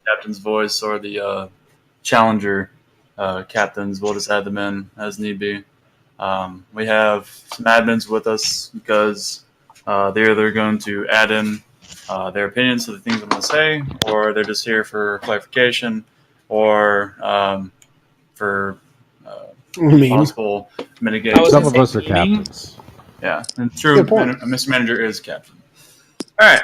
captain's voice or the challenger captains. We'll just add them in as need be. We have some admins with us because they're either going to add in their opinions to the things I'm going to say, or they're just here for clarification or for possible mitigation. Some of us are captains. Yeah, and true, Mr. Manager is captain. All right,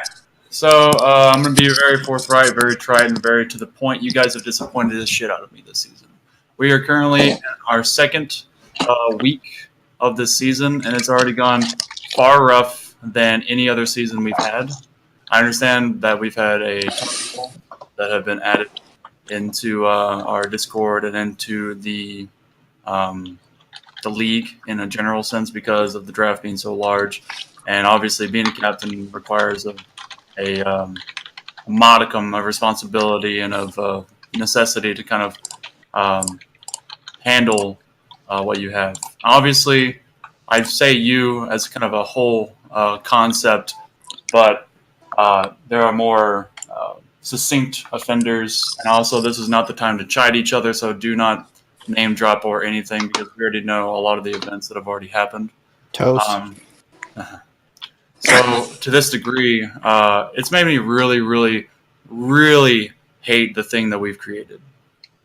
so I'm going to be very forthright, very trite, and very to the point. You guys have disappointed the shit out of me this season. We are currently in our second week of this season, and it's already gone far rough than any other season we've had. I understand that we've had a ton of people that have been added into our Discord and into the league in a general sense because of the draft being so large, and obviously being a captain requires a modicum of responsibility and of necessity to kind of handle what you have. Obviously, I'd say you as kind of a whole concept, but there are more succinct offenders, and also this is not the time to chide each other, so do not name drop or anything because we already know a lot of the events that have already happened. Toast. So to this degree, it's made me really, really, really hate the thing that we've created.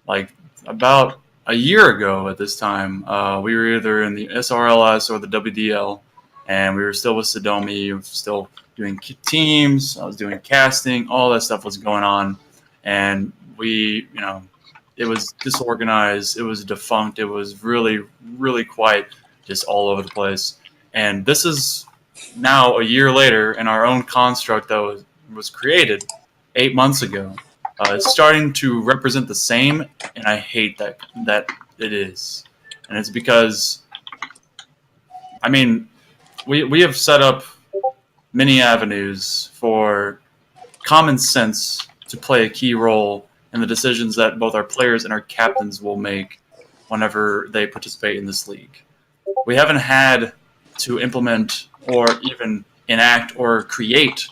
Like about a year ago at this time, we were either in the SRLS or the WDL, and we were still with Sodomi, still doing teams. I was doing casting, all that stuff was going on, and we, it was disorganized, it was defunct, it was really, really quite just all over the place. And this is now a year later, and our own construct that was created 8 months ago. It's starting to represent the same, and I hate that it is. And it's because, we have set up many avenues for common sense to play a key role in the decisions that both our players and our captains will make whenever they participate in this league. We haven't had to implement or even enact or create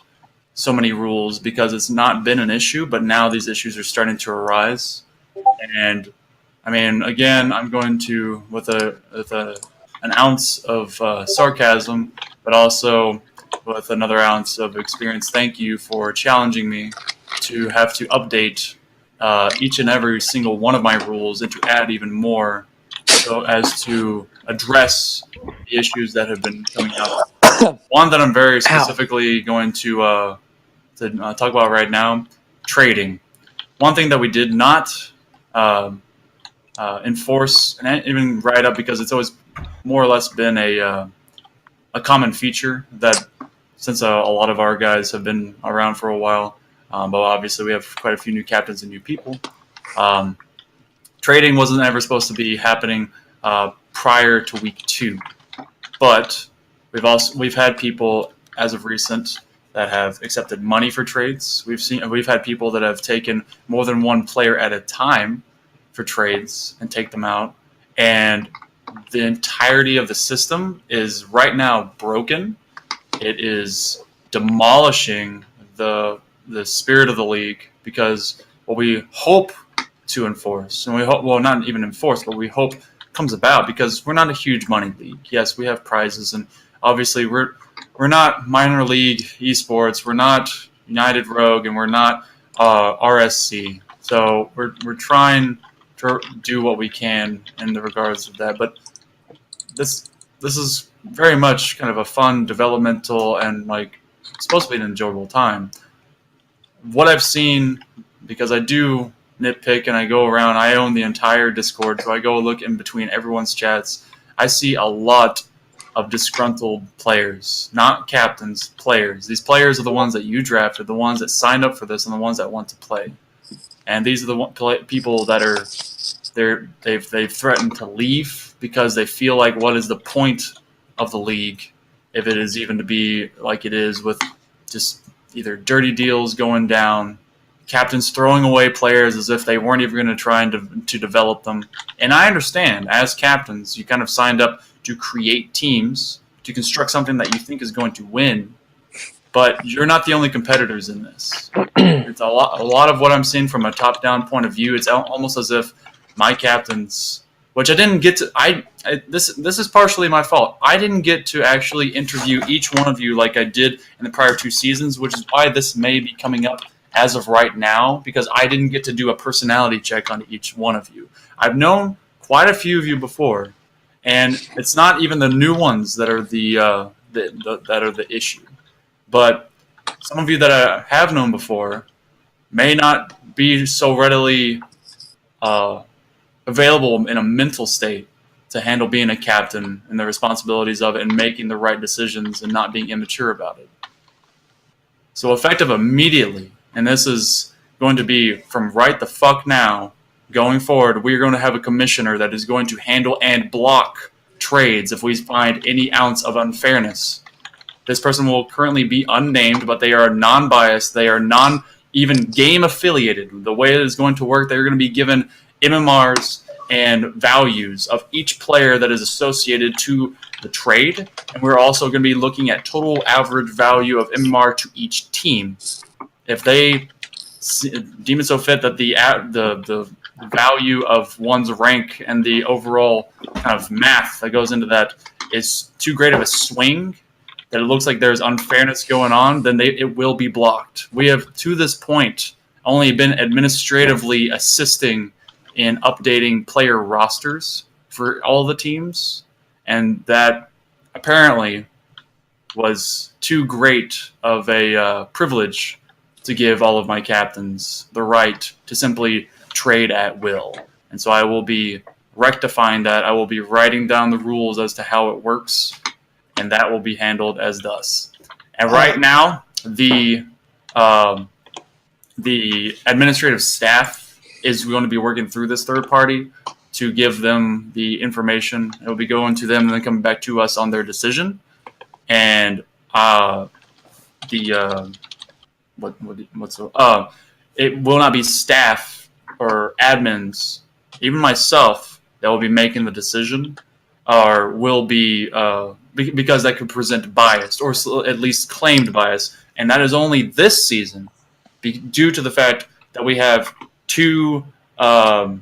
so many rules because it's not been an issue, but now these issues are starting to arise. And again, I'm going to with an ounce of sarcasm, but also with another ounce of experience. Thank you for challenging me to have to update each and every single one of my rules and to add even more so as to address the issues that have been coming up. One that I'm very specifically going to talk about right now, trading. One thing that we did not enforce and even write up because it's always more or less been a common feature that since a lot of our guys have been around for a while, but obviously we have quite a few new captains and new people. Trading wasn't ever supposed to be happening prior to week 2, but we've had people as of recent that have accepted money for trades. We've had people that have taken more than one player at a time for trades and take them out, and the entirety of the system is right now broken. It is demolishing the spirit of the league because what we hope to enforce, and we hope, well, not even enforce, but we hope comes about because we're not a huge money league. Yes, we have prizes, and obviously we're not minor league esports. We're not United Rogue, and we're not RSC. So we're trying to do what we can in the regards of that. But this is very much kind of a fun, developmental, and supposed to be an enjoyable time. What I've seen, because I do nitpick and I go around, I own the entire Discord, so I go look in between everyone's chats. I see a lot of disgruntled players, not captains, players. These players are the ones that you drafted, the ones that signed up for this, and the ones that want to play. And these are the people that they've threatened to leave because they feel like, what is the point of the league if it is even to be like it is, with just either dirty deals going down, captains throwing away players as if they weren't even going to try to develop them. And I understand, as captains, you kind of signed up to create teams, to construct something that you think is going to win. but you're not the only competitors in this. It's a lot of what I'm seeing from a top-down point of view. It's almost as if my captains, which I didn't get to. This is partially my fault. I didn't get to actually interview each one of you like I did in the prior 2 seasons, which is why this may be coming up as of right now, because I didn't get to do a personality check on each one of you. I've known quite a few of you before, and it's not even the new ones that are the issue. But some of you that I have known before may not be so readily available in a mental state to handle being a captain and the responsibilities of it and making the right decisions and not being immature about it. So effective immediately, and this is going to be from right the fuck now going forward, we're going to have a commissioner that is going to handle and block trades if we find any ounce of unfairness. This person will currently be unnamed, but they are non-biased. They are even game affiliated. The way it is going to work, they're going to be given MMRs and values of each player that is associated to the trade. And we're also going to be looking at total average value of MMR to each team. If they deem it so fit that the value of one's rank and the overall kind of math that goes into that is too great of a swing, that it looks like there's unfairness going on, then it will be blocked. We have, to this point, only been administratively assisting in updating player rosters for all the teams, and that apparently was too great of a privilege to give all of my captains the right to simply trade at will. And so I will be rectifying that. I will be writing down the rules as to how it works, and that will be handled as thus. And right now, the administrative staff is going to be working through this third party to give them the information. It will be going to them and then coming back to us on their decision. And it will not be staff or admins, even myself, that will be making the decision, or will be because that could present bias, or at least claimed bias, and that is only this season, due to the fact that we have 2 admins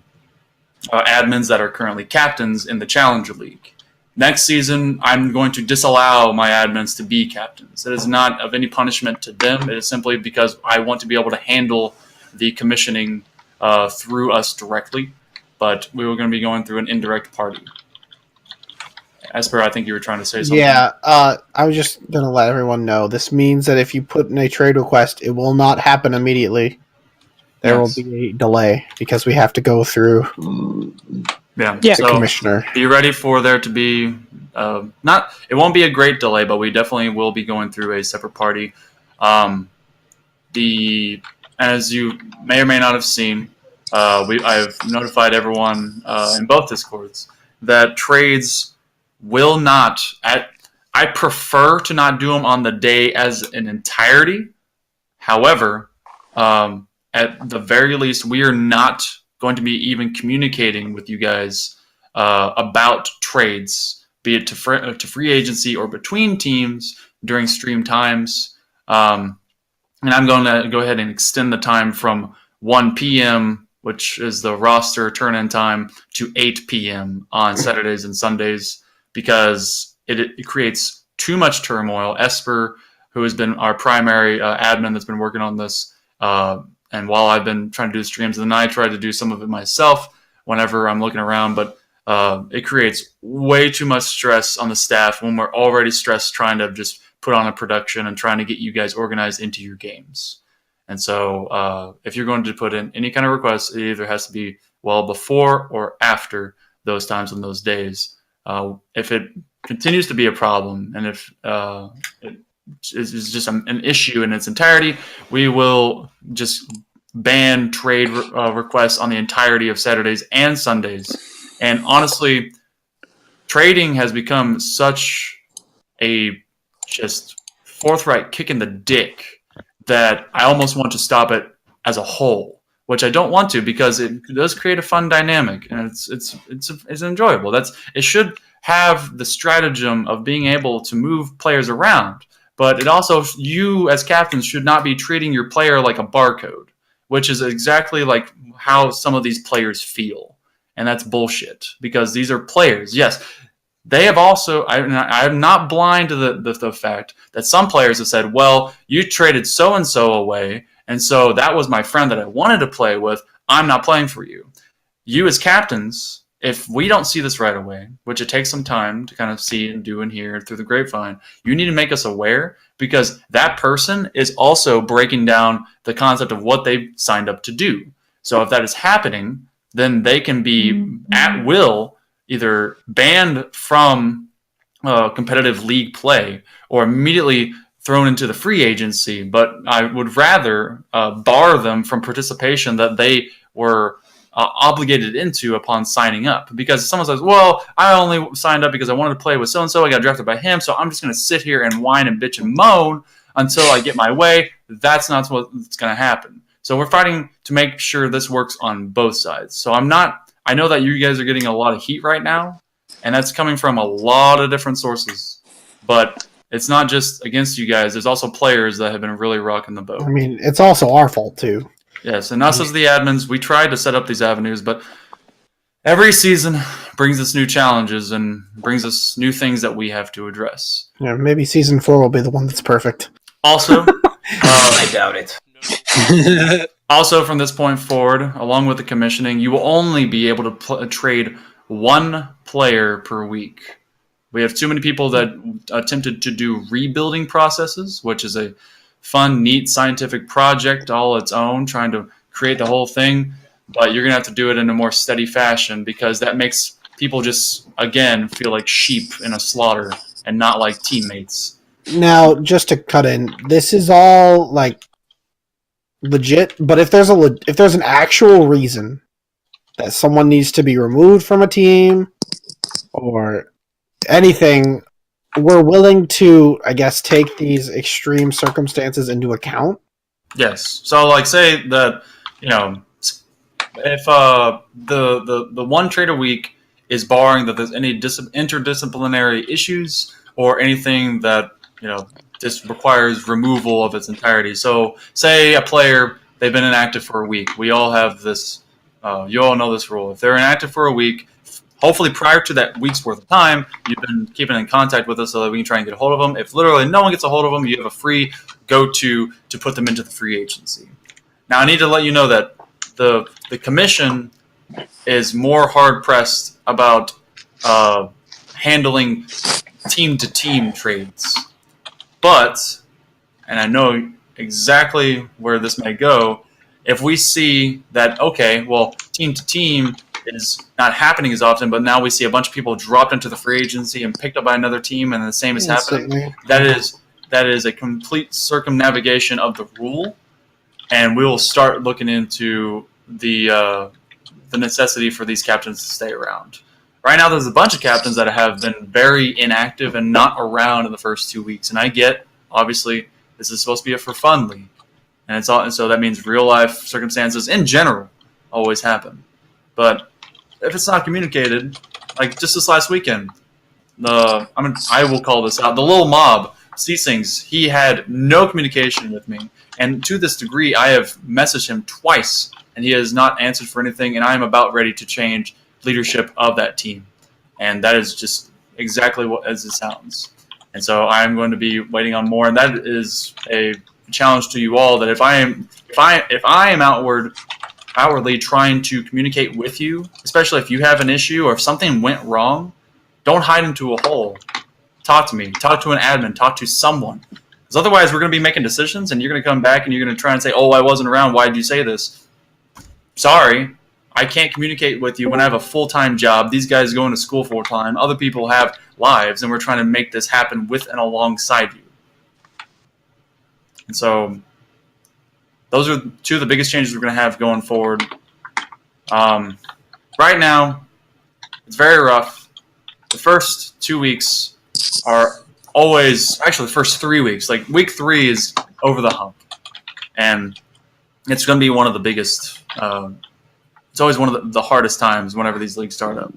that are currently captains in the Challenger League. Next season, I'm going to disallow my admins to be captains. It is not of any punishment to them. It is simply because I want to be able to handle the commissioning through us directly, but we were going to be going through an indirect party. Esper, I think you were trying to say something. Yeah, I was just going to let everyone know. This means that if you put in a trade request, it will not happen immediately. There will be a delay because we have to go through the commissioner. Be ready for there to be it won't be a great delay, but we definitely will be going through a separate party. As you may or may not have seen, I've notified everyone in both Discords that trades will not. I prefer to not do them on the day as an entirety. However, at the very least, we are not going to be even communicating with you guys about trades, be it to free agency or between teams during stream times. And I'm going to go ahead and extend the time from 1 p.m., which is the roster turn-in time, to 8 p.m. on Saturdays and Sundays, because it creates too much turmoil. Esper, who has been our primary admin that's been working on this, and while I've been trying to do streams, and then I try to do some of it myself whenever I'm looking around, but it creates way too much stress on the staff when we're already stressed trying to just put on a production and trying to get you guys organized into your games. And so if you're going to put in any kind of request, it either has to be well before or after those times on those days. If it continues to be a problem, and if it is just an issue in its entirety, we will just ban trade requests on the entirety of Saturdays and Sundays. And honestly, trading has become such a just forthright kick in the dick that I almost want to stop it as a whole, which I don't want to, because it does create a fun dynamic, and it's enjoyable. It should have the stratagem of being able to move players around, But it also, you as captains should not be treating your player like a barcode, which is exactly like how some of these players feel. And that's bullshit, because these are players. Yes, they have also, I'm not blind to the fact that some players have said, well, you traded so-and-so away, and so that was my friend that I wanted to play with. I'm not playing for you. You as captains, if we don't see this right away, which it takes some time to kind of see and do and hear through the grapevine, you need to make us aware, because that person is also breaking down the concept of what they signed up to do. So if that is happening, then they can be at will either banned from competitive league play or immediately thrown into the free agency. But I would rather bar them from participation that they were obligated into upon signing up. Because someone says, well, I only signed up because I wanted to play with so-and-so, I got drafted by him, so I'm just going to sit here and whine and bitch and moan until I get my way. That's not what's going to happen. So we're fighting to make sure this works on both sides. So I know that you guys are getting a lot of heat right now, and that's coming from a lot of different sources. But it's not just against you guys. There's also players that have been really rocking the boat. I mean, it's also our fault, too. Yes, and us as the admins, we tried to set up these avenues, but every season brings us new challenges and brings us new things that we have to address. Yeah, maybe season 4 will be the one that's perfect. Also, I doubt it. Also, from this point forward, along with the commissioning, you will only be able to trade one player per week. We have too many people that attempted to do rebuilding processes, which is a fun, neat scientific project all its own, trying to create the whole thing. But you're going to have to do it in a more steady fashion, because that makes people just, again, feel like sheep in a slaughter and not like teammates. Now, just to cut in, this is all, like, legit, but if there's an actual reason that someone needs to be removed from a team or anything, we're willing to, I guess, take these extreme circumstances into account. Yes. So, like, say that, if the one trade a week is barring that there's any interdisciplinary issues or anything that, just requires removal of its entirety. So, say a player, they've been inactive for a week. We all have this, you all know this rule. If they're inactive for a week, hopefully prior to that week's worth of time, you've been keeping in contact with us so that we can try and get a hold of them. If literally no one gets a hold of them, you have a free go-to to put them into the free agency. Now, I need to let you know that the commission is more hard-pressed about handling team-to-team trades. But, and I know exactly where this may go, if we see that, okay, well, team-to-team is not happening as often, but now we see a bunch of people dropped into the free agency and picked up by another team, and the same is happening. That is a complete circumnavigation of the rule, and we will start looking into the necessity for these captains to stay around. Right now, there's a bunch of captains that have been very inactive and not around in the first 2 weeks, and I get, obviously, this is supposed to be a for fun league, and so that means real life circumstances in general always happen. But if it's not communicated, like just this last weekend, I will call this out. The little mob, Ceasings, he had no communication with me, and to this degree, I have messaged him twice, and he has not answered for anything. And I am about ready to change leadership of that team, and that is just exactly what as it sounds. And so I'm going to be waiting on more, and that is a challenge to you all. That if I am outwardly trying to communicate with you, especially if you have an issue or if something went wrong, don't hide into a hole. Talk to me. Talk to an admin. Talk to someone. Because otherwise we're going to be making decisions, and you're going to come back and you're going to try and say, oh, I wasn't around. Why did you say this? Sorry, I can't communicate with you when I have a full-time job. These guys go into school full-time. Other people have lives, and we're trying to make this happen with and alongside you. And so those are two of the biggest changes we're going to have going forward. Right now, it's very rough. The first 2 weeks are always, actually the first 3 weeks, like week 3 is over the hump. And it's going to be one of the biggest, it's always one of the hardest times whenever these leagues start up.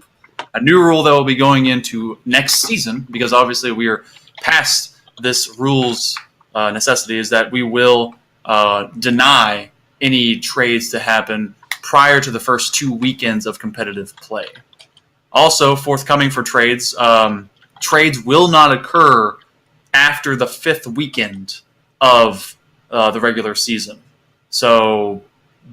A new rule that will be going into next season, because obviously we are past this rules necessity is that we will deny any trades to happen prior to the first 2 weekends of competitive play. Also, forthcoming for trades, trades will not occur after the 5th weekend of the regular season. So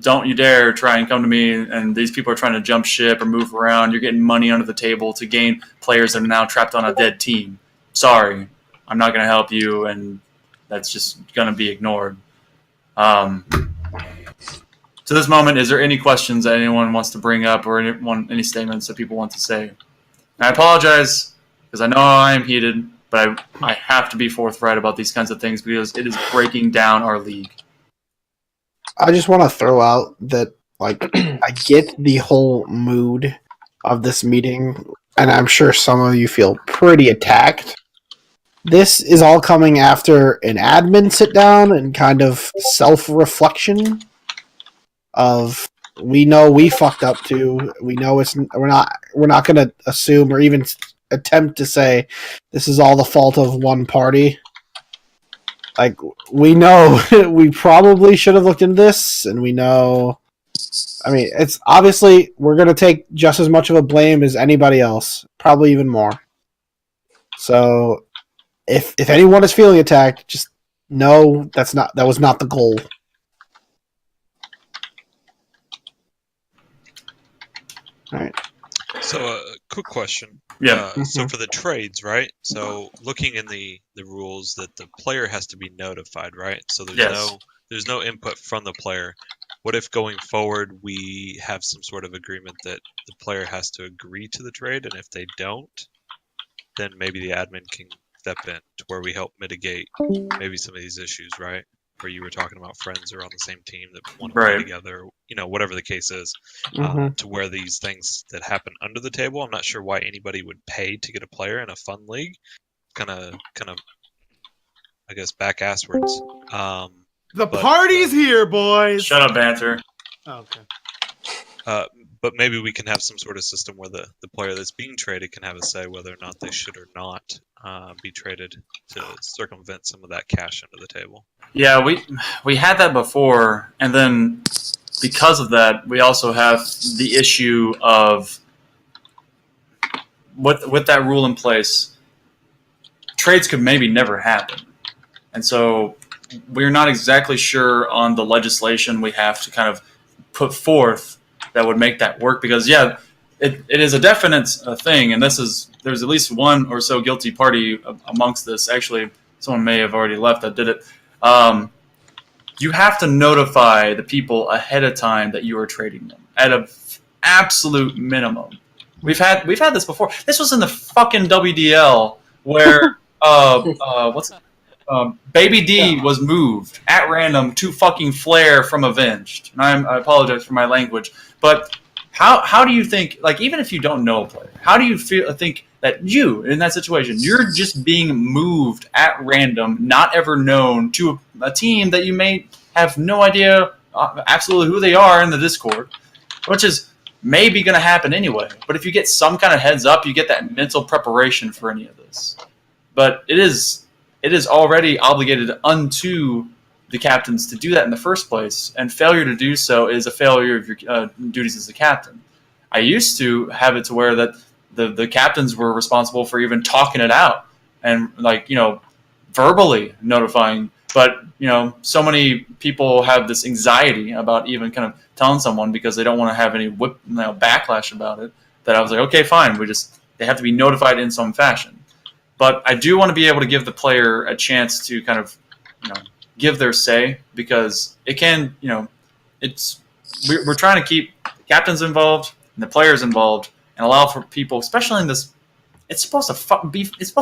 don't you dare try and come to me and these people are trying to jump ship or move around. You're getting money under the table to gain players that are now trapped on a dead team. Sorry, I'm not going to help you, and that's just going to be ignored. To this moment, is there any questions that anyone wants to bring up or any statements that people want to say? And I apologize because I know I am heated, but I have to be forthright about these kinds of things because it is breaking down our league. I just want to throw out that, like, I get the whole mood of this meeting, and I'm sure some of you feel pretty attacked. This is all coming after an admin sit down and kind of self-reflection of, we know we fucked up too. We know we're not going to assume or even attempt to say this is all the fault of one party. Like, we know we probably should have looked into this, and we know, I mean, it's obviously we're going to take just as much of a blame as anybody else, probably even more. So if anyone is feeling attacked, just know that was not the goal. All right. So, quick question. Yeah. So for the trades, right? So looking in the rules, that the player has to be notified, right? So there's no input from the player. What if going forward we have some sort of agreement that the player has to agree to the trade, and if they don't, then maybe the admin can step in to where we help mitigate maybe some of these issues, right? Where you were talking about friends who are on the same team that want to play together, whatever the case is, to where these things that happen under the table. I'm not sure why anybody would pay to get a player in a fun league. Kind of, I guess, back asswards. The party's here, boys. Shut up, Banter. Oh, okay. But maybe we can have some sort of system where the player that's being traded can have a say whether or not they should or not be traded to circumvent some of that cash under the table. Yeah, we had that before, and then because of that, we also have the issue of with that rule in place, trades could maybe never happen. And so we're not exactly sure on the legislation we have to kind of put forth that would make that work, because it is a definite thing, and there's at least one or so guilty party amongst this. Actually, someone may have already left that did it. You have to notify the people ahead of time that you are trading them at an absolute minimum. We've had this before. This was in the fucking WDL where Baby D was moved at random to fucking Flare from Avenged. And I apologize for my language, but how do you think, like, even if you don't know a player, how do you think that you, in that situation, you're just being moved at random, not ever known, to a team that you may have no idea absolutely who they are in the Discord, which is maybe going to happen anyway. But if you get some kind of heads up, you get that mental preparation for any of this. But it is already obligated unto the captains to do that in the first place, and failure to do so is a failure of your duties as a captain. I used to have it to where that the captains were responsible for even talking it out and, like, verbally notifying. But so many people have this anxiety about even kind of telling someone because they don't want to have any backlash about it, that I was like, okay, fine. They have to be notified in some fashion. But I do want to be able to give the player a chance to kind of, give their say, because it can, we're trying to keep the captains involved and the players involved and allow for people, especially in this, it's supposed to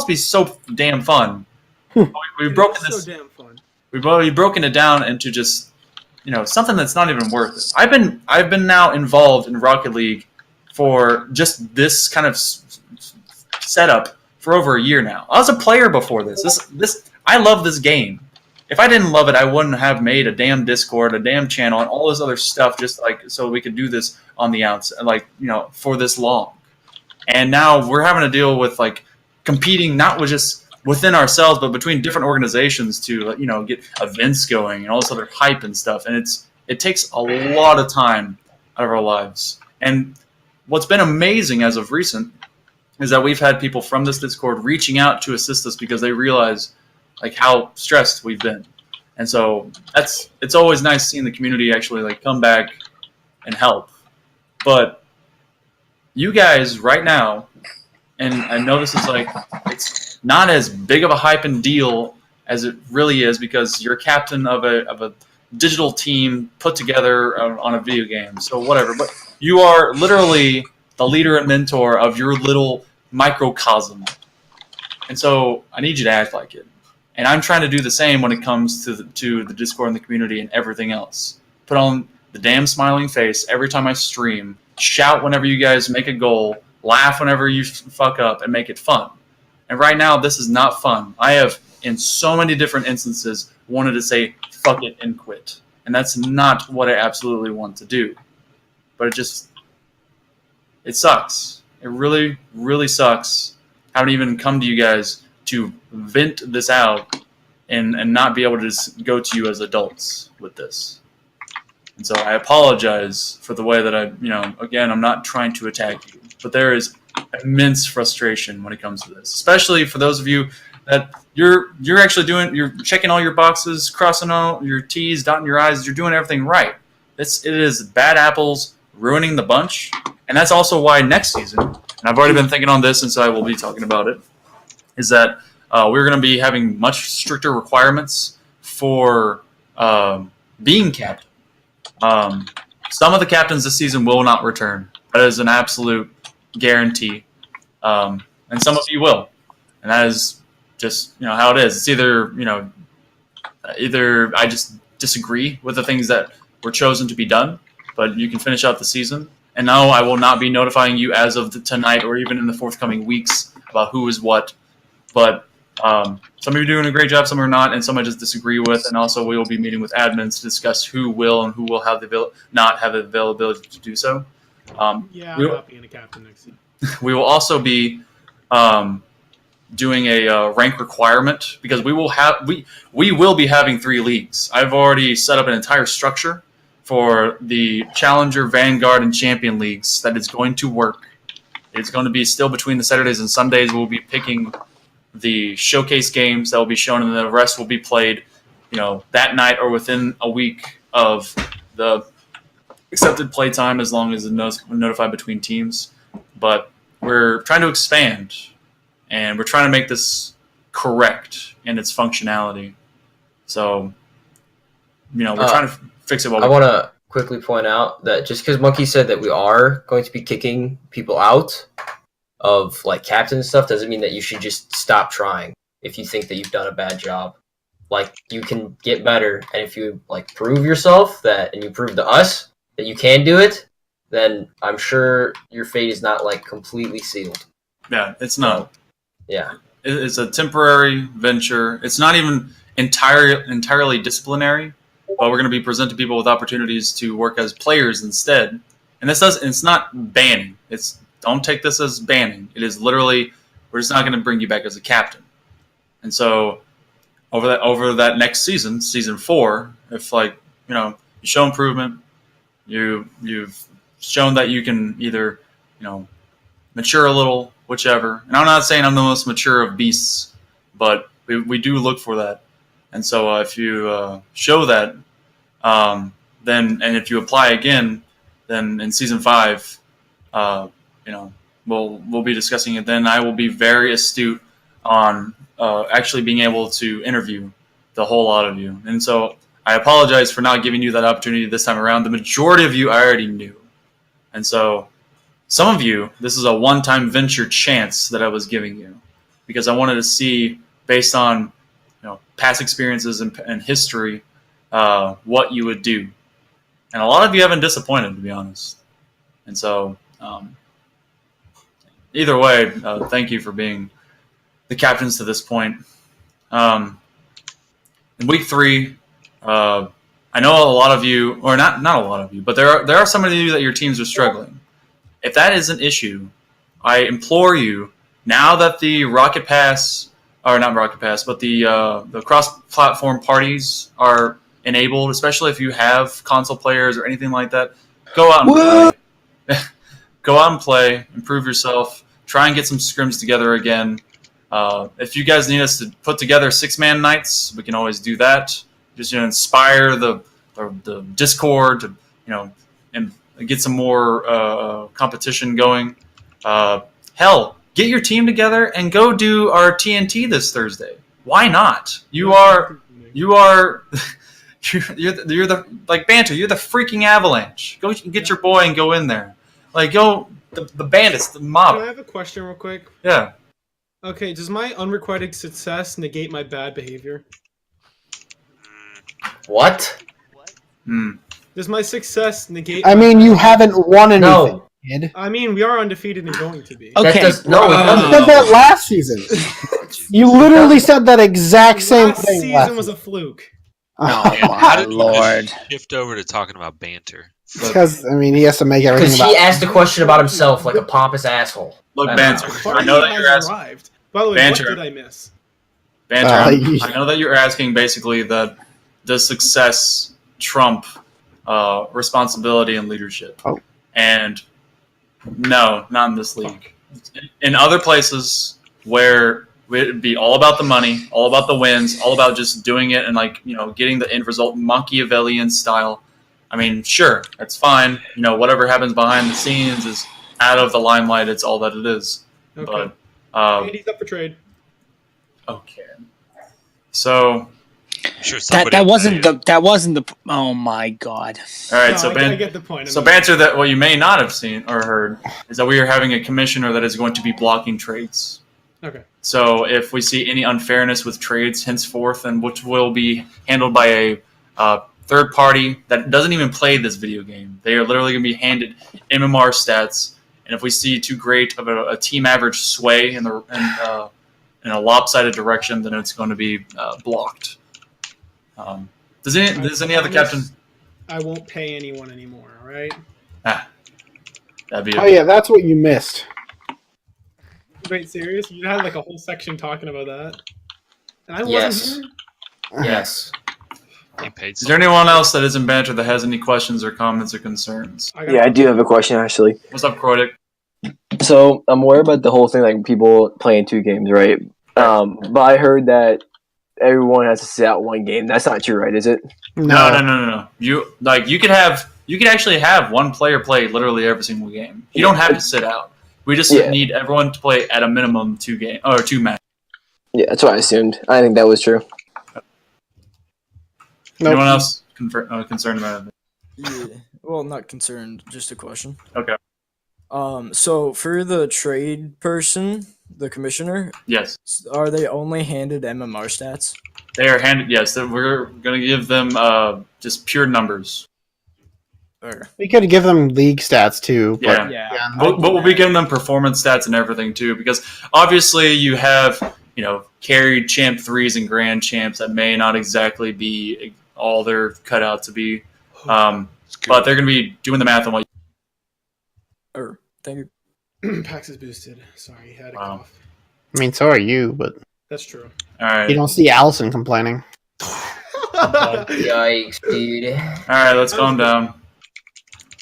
be so damn fun. We've broken this. So damn fun. We've broken it down into just, something that's not even worth it. I've been now involved in Rocket League for just this kind of setup for over a year now. I was a player before this. I love this game. If I didn't love it, I wouldn't have made a damn Discord, a damn channel, and all this other stuff just like so we could do this on the outside, for this long. And now we're having to deal with competing not with just within ourselves, but between different organizations to get events going and all this other hype and stuff. And it takes a lot of time out of our lives. And what's been amazing as of recent is that we've had people from this Discord reaching out to assist us because they realize like how stressed we've been. And so it's always nice seeing the community actually like come back and help. But you guys right now, and I know this is like, it's not as big of a hype and deal as it really is because you're captain of a digital team put together on a video game. So whatever, but you are literally the leader and mentor of your little microcosm. And so I need you to act like it. And I'm trying to do the same when it comes to the Discord and the community and everything else. Put on the damn smiling face every time I stream, shout whenever you guys make a goal, laugh whenever you fuck up, and make it fun. And right now, this is not fun. I have, in so many different instances, wanted to say, fuck it and quit. And that's not what I absolutely want to do. But it sucks. It really, really sucks having to even come to you guys to vent this out and not be able to just go to you as adults with this. And so I apologize for the way that again, I'm not trying to attack you, but there is immense frustration when it comes to this, especially for those of you that you're checking all your boxes, crossing all your T's, dotting your I's, you're doing everything right. It is bad apples ruining the bunch. And that's also why next season, and I've already been thinking on this, and so I will be talking about it, is that we're going to be having much stricter requirements for being captain. Some of the captains this season will not return. That is an absolute guarantee. And some of you will. And that is just how it is. It's either I just disagree with the things that were chosen to be done, but you can finish out the season. And no, I will not be notifying you as of tonight or even in the forthcoming weeks about who is what. But some of you are doing a great job, some are not, and some I just disagree with. And also, we will be meeting with admins to discuss who will and who will have not have the availability to do so. I'm not being a captain next season. We will also be doing a rank requirement because we will be having 3 leagues. I've already set up an entire structure for the Challenger, Vanguard, and Champion leagues that is going to work. It's going to be still between the Saturdays and Sundays. We'll be picking the showcase games that will be shown, and the rest will be played, that night or within a week of the accepted play time, as long as it's notified between teams. But we're trying to expand, and we're trying to make this correct in its functionality. So, we're trying to fix it. I want to quickly point out that just because Monkey said that we are going to be kicking people out of like captain stuff doesn't mean that you should just stop trying if you think that you've done a bad job. Like, you can get better, and if you like prove yourself and you prove to us that you can do it, then I'm sure your fate is not like completely sealed. Yeah, it's not. Yeah, it's a temporary venture. It's not even entirely disciplinary, but we're going to be presenting people with opportunities to work as players instead. And it's not banning. Don't take this as banning. It is literally, we're just not going to bring you back as a captain. And so over that next season, season 4, if you show improvement, you've shown that you can either mature a little, whichever. And I'm not saying I'm the most mature of beasts, but we do look for that. And so if you show that, then, and if you apply again, then in season 5, we'll be discussing it. Then I will be very astute on actually being able to interview the whole lot of you. And so I apologize for not giving you that opportunity this time around. The majority of you I already knew. And so some of you, this is a one-time venture chance that I was giving you because I wanted to see, based on past experiences and history, what you would do. And a lot of you haven't disappointed, to be honest. And so either way, thank you for being the captains to this point. In week 3, I know a lot of you, or not a lot of you, but there are some of you that your teams are struggling. If that is an issue, I implore you, now that the Rocket Pass or not Rocket Pass, but the cross-platform parties are enabled, especially if you have console players or anything like that. Go out and play. Go out and play. Improve yourself. Try and get some scrims together again. If you guys need us to put together 6-man nights, we can always do that. Just inspire the Discord to and get some more competition going. Hell, get your team together and go do our TNT this Thursday. Why not? You're the like Banter. You're the freaking Avalanche. Go get your boy and go in there. Like go the bandits, the mob. Can I have a question real quick? Yeah. Okay, does my unrequited success negate my bad behavior? What? Does my success negate? I mean, you haven't won anything, No. kid. I mean, we are undefeated and going to be. Okay. No, it You doesn't. said that last season. You literally said that exact same Last thing. season was a fluke. Oh How my did you just lord! Shift over to talking about banter. Because I mean, he has to make everything Because about. he asked a question about himself like a pompous asshole. Look, I Banter. know. I know that you're has asking. arrived. By the way, Banter. what did I miss? Banter. Uh, I know that you're asking basically that does success trump responsibility and leadership? Oh. And no, not in this league. In other places where it'd be all about the money, all about the wins, all about just doing it and getting the end result Machiavellian style. I mean, sure, that's fine. Whatever happens behind the scenes is out of the limelight. It's all that it is. Okay. But Andy's up for trade. okay, so I'm sure somebody that wasn't the. Oh my god! all right, No, so I get the point. So Banter, that what you may not have seen or heard is that we are having a commissioner that is going to be blocking trades. Okay. So if we see any unfairness with trades henceforth, and which will be handled by a third party that doesn't even play this video game, they are literally going to be handed MMR stats. And if we see too great of a team average sway in a lopsided direction, then it's going to be blocked. Does any other captain? I won't pay anyone anymore. All right. That'd be. Oh yeah, that's what you missed. Wait, serious? You had like a whole section talking about that, and I Yes. wasn't here. Yes. He paid Is there anyone else that isn't Banter that has any questions or comments or concerns? Yeah, I do have a question actually. What's up, Croydic? So I'm aware about the whole thing, like people playing 2 games, right? But I heard that everyone has to sit out 1 game. That's not true, right? Is it? No. You could actually have one player play literally every single game. You don't have to sit out. We just need everyone to play at a minimum 2 matches. Yeah, that's what I assumed. I think that was true. Nope. Anyone else concerned about it? Yeah. Well, not concerned. Just a question. Okay. So for the trade person, the commissioner, Yes. are they only handed MMR stats? They are handed. Yes, we're going to give them just pure numbers. Or We could give them league stats too. But Yeah. But we'll be giving them performance stats and everything too, because obviously you have carried champ 3s and grand champs that may not exactly be all they're cut out to be, but they're going to be doing the math on what. thank you. Pax is boosted. Sorry, he had a Wow. cough. I mean, so are you, but That's true. All right. you don't see Allison complaining. Yikes, dude. All right, let's calm down.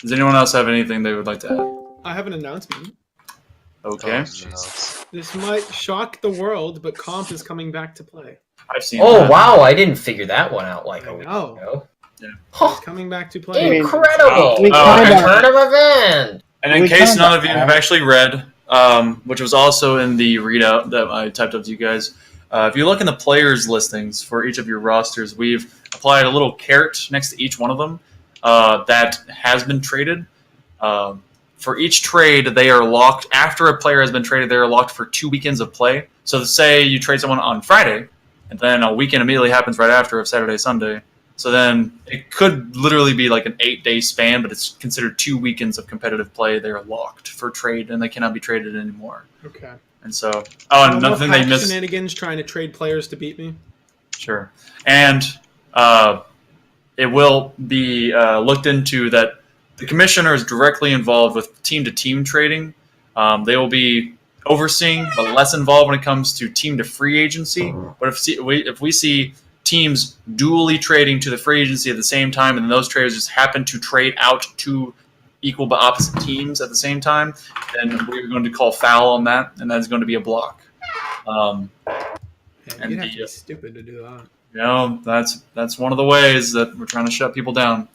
Does anyone else have anything they would like to add? I have an announcement. Okay. This might shock the world, but comp is coming back to play. I've seen Oh that. wow, I didn't figure that one out like a week know. ago. It's coming back to play. Incredible! We Oh, kinda- Turn of event. And in We case kinda none of you have have- actually read, which was also in the readout that I typed up to you guys, if you look in the players listings for each of your rosters, we've applied a little caret next to each one of them that has been traded. For each trade, they are locked. After a player has been traded, they are locked for 2 weekends of play. So say you trade someone on Friday, and then a weekend immediately happens right after of Saturday, Sunday. So then it could literally be like an 8-day span, but it's considered 2 weekends of competitive play. They are locked for trade, and they cannot be traded anymore. Okay. And so, and No another thing they Pax missed. shenanigans trying to trade players to beat me. Sure. And it will be looked into that the commissioner is directly involved with team-to-team trading. They will be overseeing, but less involved when it comes to team to free agency. But if we see teams dually trading to the free agency at the same time, and those traders just happen to trade out to equal but opposite teams at the same time, then we're going to call foul on that, and that's going to be a block. You'd have to be stupid to do that. You know, that's one of the ways that we're trying to shut people down.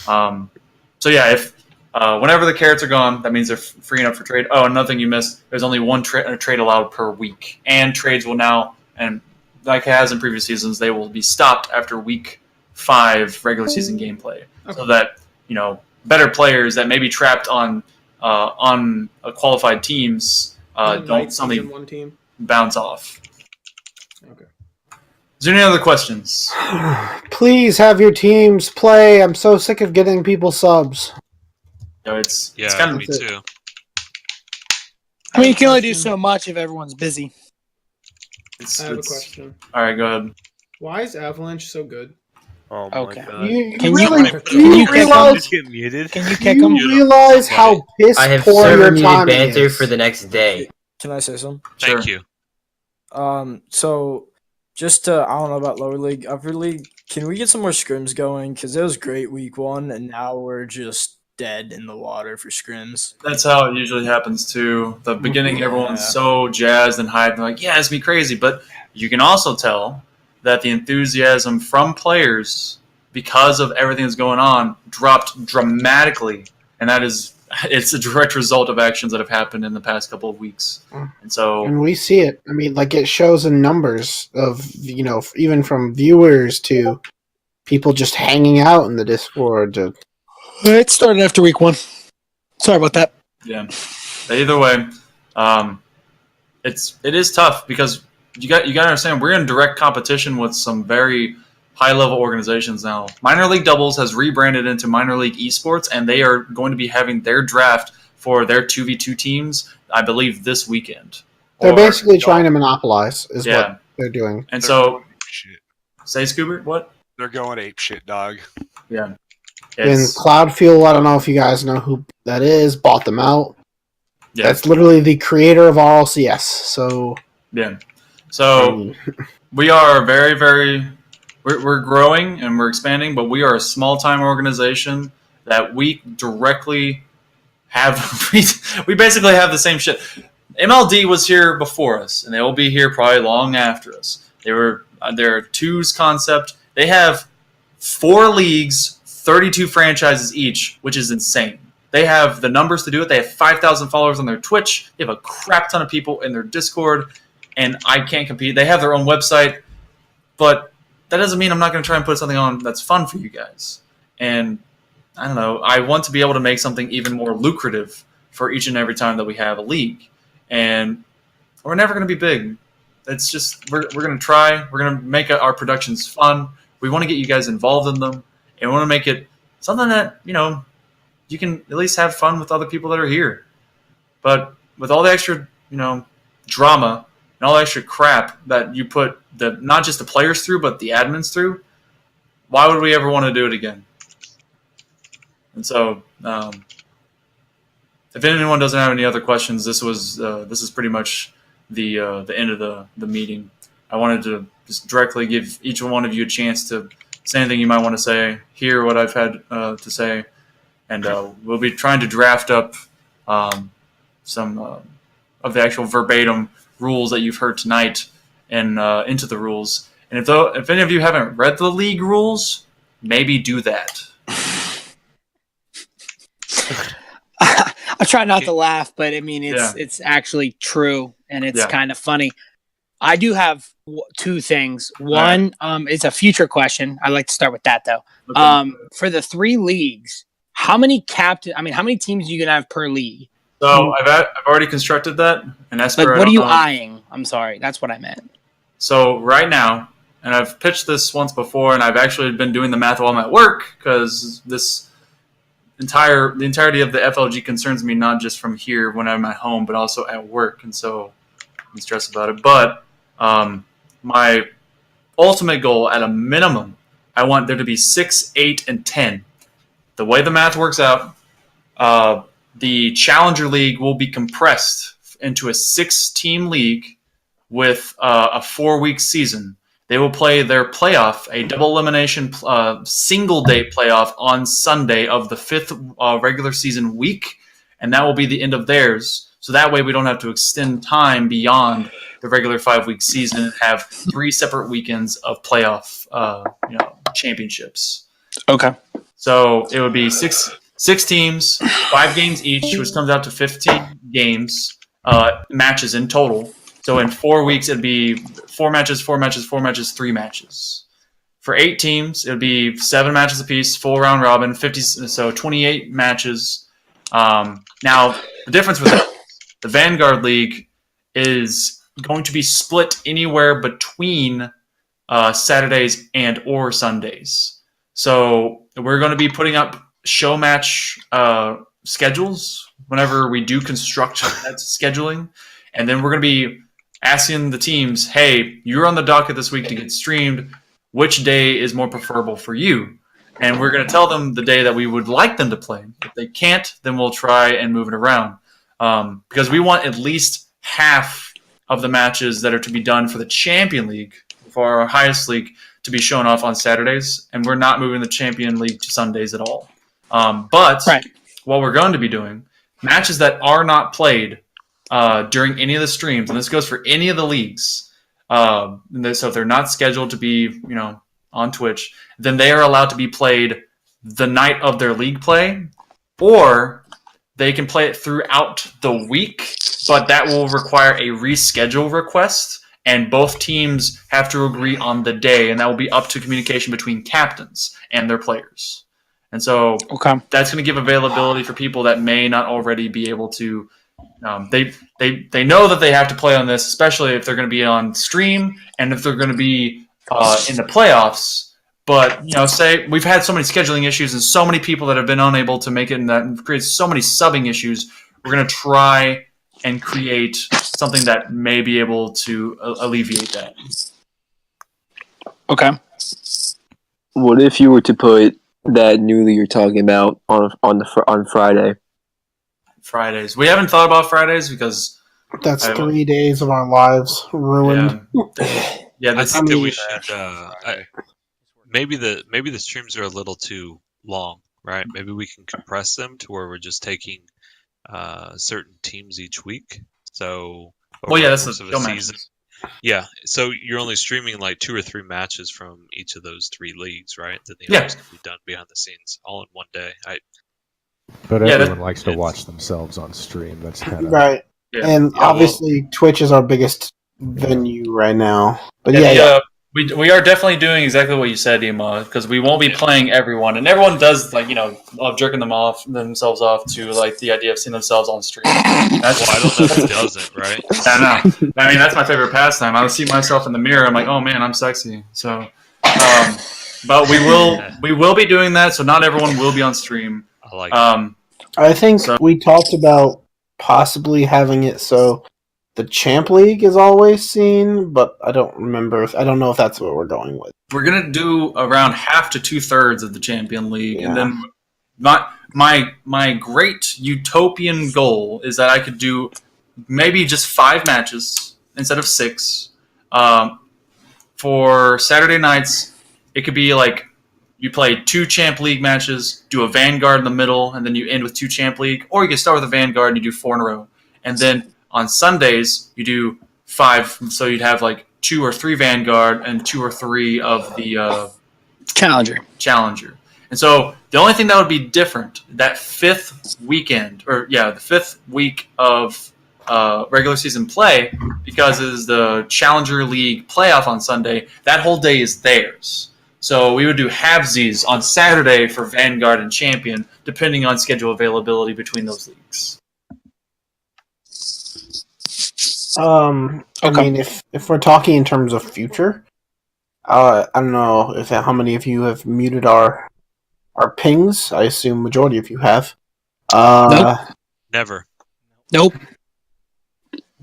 So yeah, if whenever the carrots are gone, that means they're freeing up for trade. Oh, another thing you missed: there's only one trade allowed per week, and trades will now, and like it has in previous seasons, they will be stopped after week 5 regular season gameplay, so that better players that may be trapped on qualified teams don't suddenly one team bounce off. Okay. Is there any other questions? Please have your teams play. I'm so sick of getting people subs. It's kind of me too. I mean, you can only do so much if everyone's busy. I have a question. All right, go ahead. Why is Avalanche so good? Oh my Okay. god. Can you realize? Get muted? Can you kick You them? realize how piss I have poor your 7 muted timing banter is. for the next day. Can I say something? Thank you. So just I don't know about lower league, upper league. Can we get some more scrims going? Because it was great week 1, and now we're just dead in the water for scrims. That's how it usually happens too. The beginning, everyone's so jazzed and hyped, and like, yeah, it's gonna be crazy. But you can also tell that the enthusiasm from players, because of everything that's going on, dropped dramatically, and it's a direct result of actions that have happened in the past couple of weeks. And we see it. I mean, like, it shows in numbers of, even from viewers to people just hanging out in the Discord. It started after week 1. Sorry about that. Yeah. But either way, it is tough because you got to understand we're in direct competition with some very high-level organizations now. Minor League Doubles has rebranded into Minor League Esports, and they are going to be having their draft for their 2v2 teams, I believe, this weekend. They're basically trying to monopolize, what they're doing. And so, say, Scoobert, what? They're going ape shit, dog. Yeah. And Cloud Fuel, I don't know if you guys know who that is, bought them out. Yeah. That's literally the creator of RLCS. So yeah. So we are very, very... We're growing and we're expanding, but we are a small-time organization that we directly have... we basically have the same shit. MLD was here before us, and they will be here probably long after us. They're a twos concept. They have 4 leagues, 32 franchises each, which is insane. They have the numbers to do it. They have 5,000 followers on their Twitch. They have a crap ton of people in their Discord, and I can't compete. They have their own website, but that doesn't mean I'm not going to try and put something on that's fun for you guys. And I don't know. I want to be able to make something even more lucrative for each and every time that we have a league. And we're never going to be big. It's just we're going to try. We're going to make our productions fun. We want to get you guys involved in them, and we want to make it something that you can at least have fun with other people that are here. But with all the extra drama and all the extra crap that you put not just the players through, but the admins through, why would we ever want to do it again? And so, if anyone doesn't have any other questions, this is pretty much the end of the meeting. I wanted to just directly give each one of you a chance to say anything you might want to say, hear what I've had to say, and we'll be trying to draft up some of the actual verbatim rules that you've heard tonight and into the rules. And if any of you haven't read the league rules, maybe do that. I try not to laugh, but I mean, it's actually true, and it's kind of funny. I do have 2 things. One, is a future question. I'd like to start with that, though. Okay. For the 3 leagues, how many teams are you gonna have per league? So I've already constructed that, and that's what are you eyeing? I'm sorry, that's what I meant. So right now, and I've pitched this once before, and I've actually been doing the math while I'm at work because the entirety of the FLG concerns me not just from here when I'm at home, but also at work, and so I'm stressed about it. But my ultimate goal, at a minimum, I want there to be 6, 8, and 10. The way the math works out, the Challenger League will be compressed into a 6-team league with a 4-week season. They will play their playoff, a double elimination single-day playoff on Sunday of the 5th regular season week, and that will be the end of theirs. So that way we don't have to extend time beyond the regular 5-week season and have 3 separate weekends of playoff championships. Okay. So it would be six teams, 5 games each, which comes out to 15 games, matches in total. So in 4 weeks, it'd be 4 matches, 4 matches, 4 matches, 3 matches. For 8 teams, it would be 7 matches apiece, full round robin, 28 matches. Now, the difference with that, the Vanguard League is going to be split anywhere between Saturdays and or Sundays. So we're going to be putting up show match schedules whenever we do construct that scheduling. And then we're going to be asking the teams, hey, you're on the docket this week to get streamed. Which day is more preferable for you? And we're going to tell them the day that we would like them to play. If they can't, then we'll try and move it around. Because we want at least half of the matches that are to be done for the Champion League, for our highest league, to be shown off on Saturdays. And we're not moving the Champion League to Sundays at all. But what we're going to be doing, matches that are not played during any of the streams, and this goes for any of the leagues. So if they're not scheduled to be, on Twitch, then they are allowed to be played the night of their league play, or they can play it throughout the week, but that will require a reschedule request, and both teams have to agree on the day, and that will be up to communication between captains and their players. And so that's going to give availability for people that may not already be able to. They know that they have to play on this, especially if they're going to be on stream and if they're going to be in the playoffs. But say we've had so many scheduling issues and so many people that have been unable to make it, and that creates so many subbing issues. We're going to try and create something that may be able to alleviate that. Okay. What if you were to put that newly you're talking about on Friday? Fridays. We haven't thought about Fridays because that's 3 days of our lives ruined. Yeah, I think that we should. Maybe the streams are a little too long, right? Maybe we can compress them to where we're just taking certain teams each week. So, that's the show season. Yeah, so you're only streaming like 2 or 3 matches from each of those 3 leagues, right? Then the others can be done behind the scenes all in one day. But everyone likes to watch themselves on stream. That's kind of right. Yeah. And obviously, Twitch is our biggest venue right now. But we are definitely doing exactly what you said, Ema, because we won't be playing everyone, and everyone does love jerking themselves off to the idea of seeing themselves on stream. I don't know who doesn't, right? I know. I mean, that's my favorite pastime. I see myself in the mirror. I'm like, oh man, I'm sexy. So, but we will be doing that. So not everyone will be on stream. I like that. I think we talked about possibly having it so the Champ League is always seen, but I don't know if that's what we're going with. We're gonna do around half to 2/3 of the Champion League, and then my great utopian goal is that I could do maybe just 5 matches instead of 6. For Saturday nights, it could be like you play 2 Champ League matches, do a Vanguard in the middle, and then you end with 2 Champ League, or you can start with a Vanguard and you do 4 in a row, and then on Sundays, you do 5, so you'd have 2 or 3 Vanguard and 2 or 3 of the Challenger. And so the only thing that would be different, that 5th weekend, the 5th week of regular season play, because it is the Challenger League playoff on Sunday, that whole day is theirs. So we would do halvesies on Saturday for Vanguard and Champion, depending on schedule availability between those leagues. I mean, if we're talking in terms of future, I don't know how many of you have muted our pings. I assume majority of you have. Nope. Never. Nope.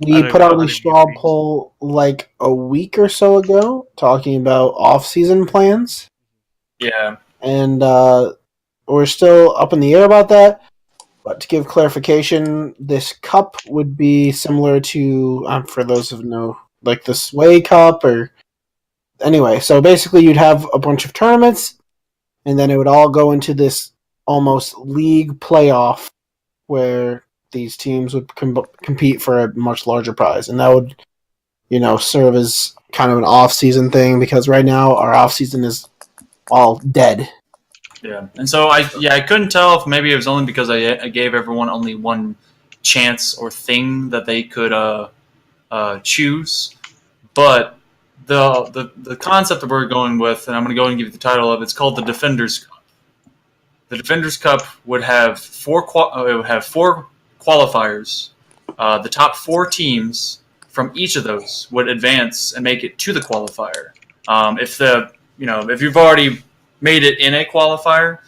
We put out a straw poll a week or so ago talking about off-season plans. Yeah. And we're still up in the air about that. But to give clarification, this cup would be similar to, for those who know, like the Sway Cup or... Anyway, so basically you'd have a bunch of tournaments, and then it would all go into this almost league playoff where these teams would compete for a much larger prize. And that would, serve as kind of an off-season thing, because right now our off-season is all dead. Yeah, and so I couldn't tell if maybe it was only because I gave everyone only one chance or thing that they could choose, but the concept that we're going with, and I'm going to go and give you the title of, it's called the Defenders Cup. The Defenders Cup would have four qualifiers. The top 4 teams from each of those would advance and make it to the qualifier. If you've already made it in a qualifier,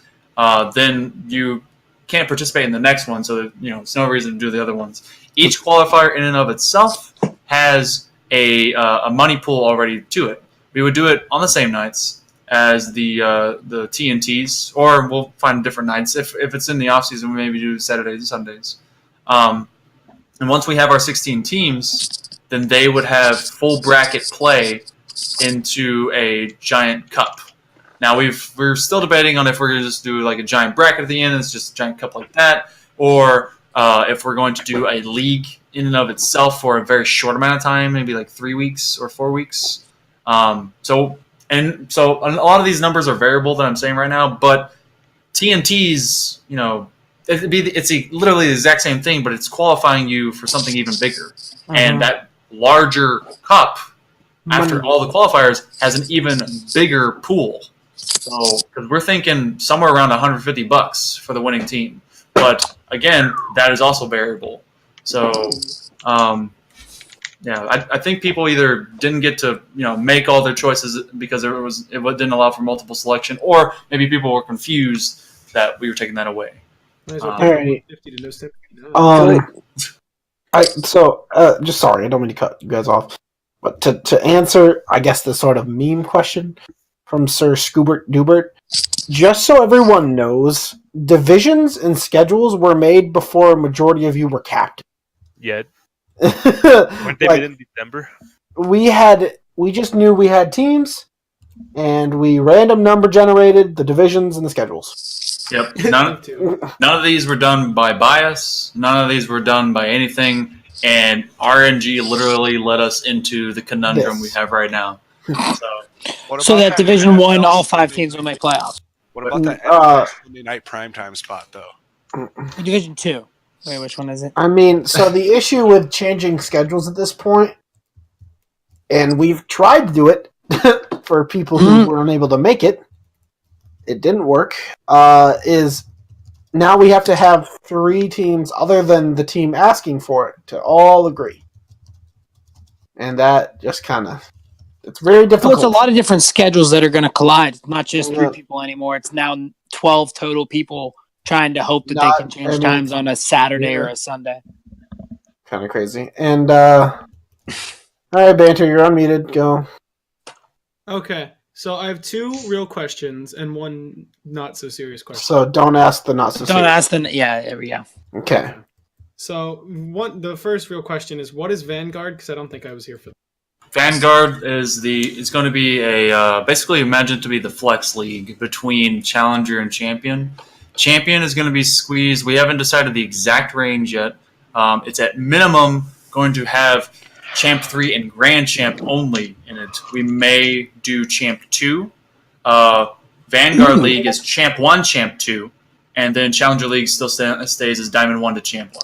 then you can't participate in the next one, so there's no reason to do the other ones. Each qualifier in and of itself has a money pool already to it. We would do it on the same nights as the TNTs, or we'll find different nights. If it's in the off season, we maybe do Saturdays and Sundays. And once we have our 16 teams, then they would have full bracket play into a giant cup. Now we're still debating on if we're going to just do like a giant bracket at the end, it's just a giant cup like that, or if we're going to do a league in and of itself for a very short amount of time, maybe like 3 weeks or 4 weeks. So a lot of these numbers are variable that I'm saying right now, but TNTs, it's literally the exact same thing, but it's qualifying you for something even bigger. Mm-hmm. And that larger cup, after all the qualifiers, has an even bigger pool. So, because we're thinking somewhere around $150 for the winning team, but again, that is also variable. So, I think people either didn't get to make all their choices because it didn't allow for multiple selection, or maybe people were confused that we were taking that away. Just sorry, I don't mean to cut you guys off, but to answer, I guess, the sort of meme question from Sir Scoobert Dubert, just so everyone knows, divisions and schedules were made before a majority of you were captain. Yeah. Weren't they made in December? We just knew we had teams, and we random number generated the divisions and the schedules. Yep. None of these were done by bias. None of these were done by anything. And RNG literally led us into the conundrum we have right now. So that Division 1, all 5 teams will make playoffs. What about that Sunday night primetime spot, though? Division 2. Wait, which one is it? I mean, so the issue with changing schedules at this point, and we've tried to do it for people who were unable to make it, it didn't work, is now we have to have 3 teams other than the team asking for it to all agree. And that just kind of... It's very difficult. Well, it's a lot of different schedules that are going to collide. It's not just 3 people anymore. It's now 12 total people trying to hope that they can change times on a Saturday or a Sunday. Kind of crazy. And, all right, Banter, you're unmuted. Go. Okay, so I have 2 real questions and 1 not so serious question. So don't ask the not so serious. Don't ask the... Yeah, there we go. Okay. So the first real question is, what is Vanguard? Because I don't think I was here for that. Vanguard is it's going to be a basically imagined to be the flex league between Challenger and Champion. Champion is going to be squeezed. We haven't decided the exact range yet. It's at minimum going to have Champ 3 and Grand Champ only in it. We may do Champ 2. Vanguard League is Champ 1, Champ 2, and then Challenger League still stays as Diamond 1 to Champ 1.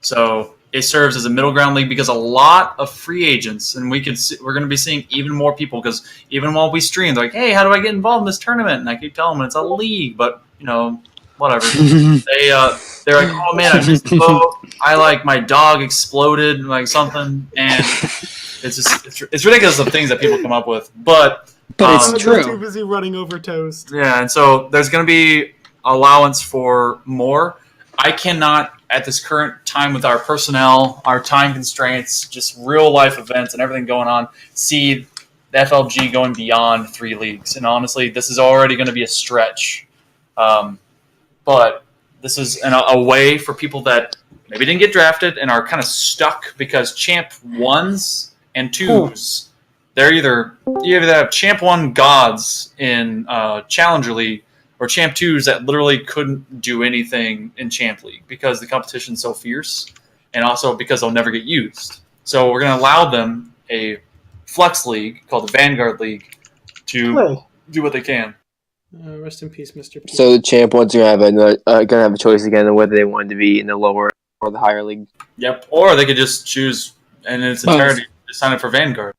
So it serves as a middle ground league because a lot of free agents, and we're going to be seeing even more people, because even while we stream, they're like, hey, how do I get involved in this tournament? And I keep telling them it's a league, but, whatever. They're like, oh, man, I missed the boat. My dog exploded, like something. And it's ridiculous the things that people come up with. But it's true. They're too busy running over toast. Yeah, and so there's going to be allowance for more. I cannot, at this current time with our personnel, our time constraints, just real life events and everything going on, see the FLG going beyond 3 leagues. And honestly, this is already going to be a stretch. But this is a way for people that maybe didn't get drafted and are kind of stuck because champ 1s and 2s, you either have champ 1 gods in Challenger League or champ 2s that literally couldn't do anything in Champ League because the competition's so fierce, and also because they'll never get used. So we're going to allow them a flex league called the Vanguard League to do what they can. Rest in peace, Mr. P. So the champ ones are gonna have a choice again of whether they want to be in the lower or the higher league. Yep. Or they could just choose in its entirety to sign up for Vanguard.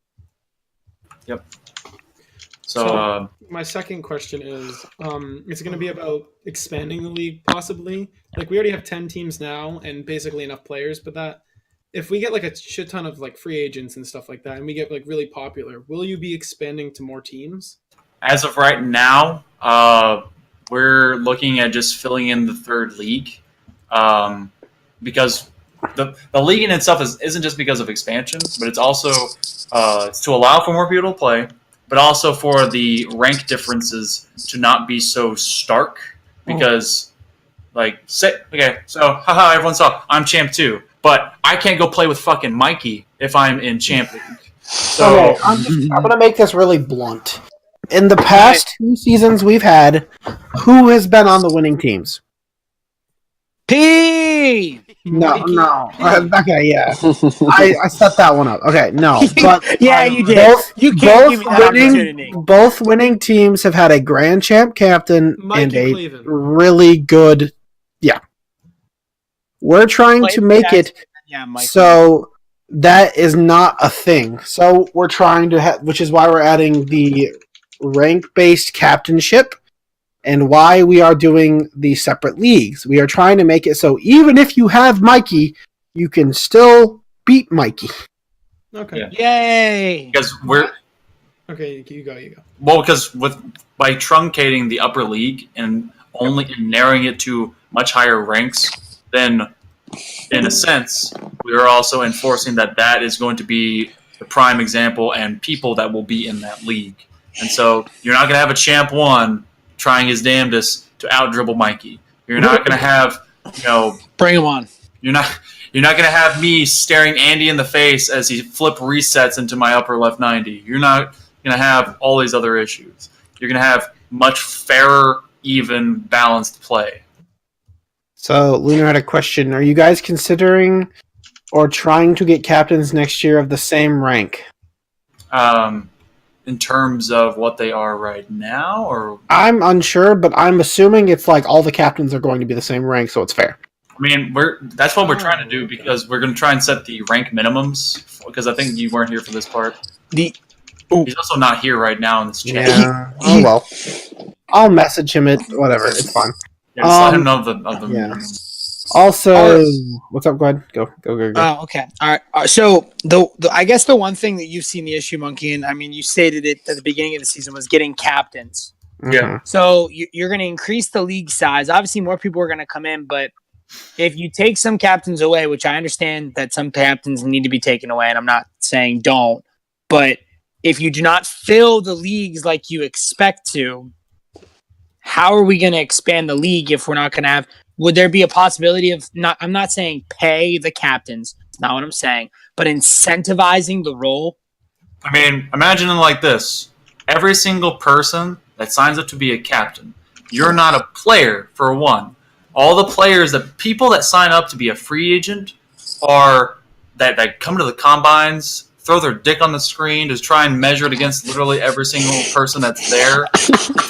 Yep. So my second question is it going to be about expanding the league possibly? Like we already have 10 teams now and basically enough players, but that if we get like a shit ton of like free agents and stuff like that and we get like really popular, will you be expanding to more teams? As of right now, we're looking at just filling in the third league because the league in itself isn't just because of expansion, but it's also it's to allow for more people to play, but also for the rank differences to not be so stark. Because, haha, everyone saw I'm champ 2, but I can't go play with fucking Mikey if I'm in champ league. So okay, I'm gonna make this really blunt. In the past 2 seasons we've had, who has been on the winning teams? P. No. Okay, yeah. I set that one up. Okay, no. But yeah, you did. Both winning teams have had a grand champ captain and a Cleveland. really good. Yeah. We're trying to make it so that is not a thing. So we're trying to which is why we're adding the rank-based captainship and why we are doing the separate leagues. We are trying to make it so even if you have Mikey, you can still beat Mikey. Okay. Yeah. Yay! Because we're okay. You go. Well, because by truncating the upper league and narrowing it to much higher ranks, then in a sense we are also enforcing that is going to be the prime example and people that will be in that league. And so you're not going to have a champ 1 trying his damnedest to out-dribble Mikey. You're not going to have, bring him on. You're not going to have me staring Andy in the face as he flip resets into my upper left 90. You're not going to have all these other issues. You're going to have much fairer, even, balanced play. So, Lunar had a question. Are you guys considering or trying to get captains next year of the same rank? In terms of what they are right now, or I'm unsure, but I'm assuming it's like all the captains are going to be the same rank, so it's fair. I mean, that's what we're trying to do because we're going to try and set the rank minimums. Because I think you weren't here for this part. He's also not here right now in this chat. Yeah. Oh well. I'll message him. Whatever. It's fine. Yeah, just let him know of the minimums. Also, what's up? Go ahead. Go. Oh, okay. All right. So I guess the one thing that you've seen the issue, Monkey, and I mean, you stated it at the beginning of the season, was getting captains. Yeah. So you're going to increase the league size. Obviously, more people are going to come in, but if you take some captains away, which I understand that some captains need to be taken away, and I'm not saying don't, but if you do not fill the leagues like you expect to, how are we going to expand the league if we're not going to have? Would there be a possibility of not? I'm not saying pay the captains. It's not what I'm saying, but incentivizing the role. I mean, imagine it like this: every single person that signs up to be a captain, you're not a player for one. All the people that sign up to be a free agent are that come to the combines, throw their dick on the screen to try and measure it against literally every single person that's there.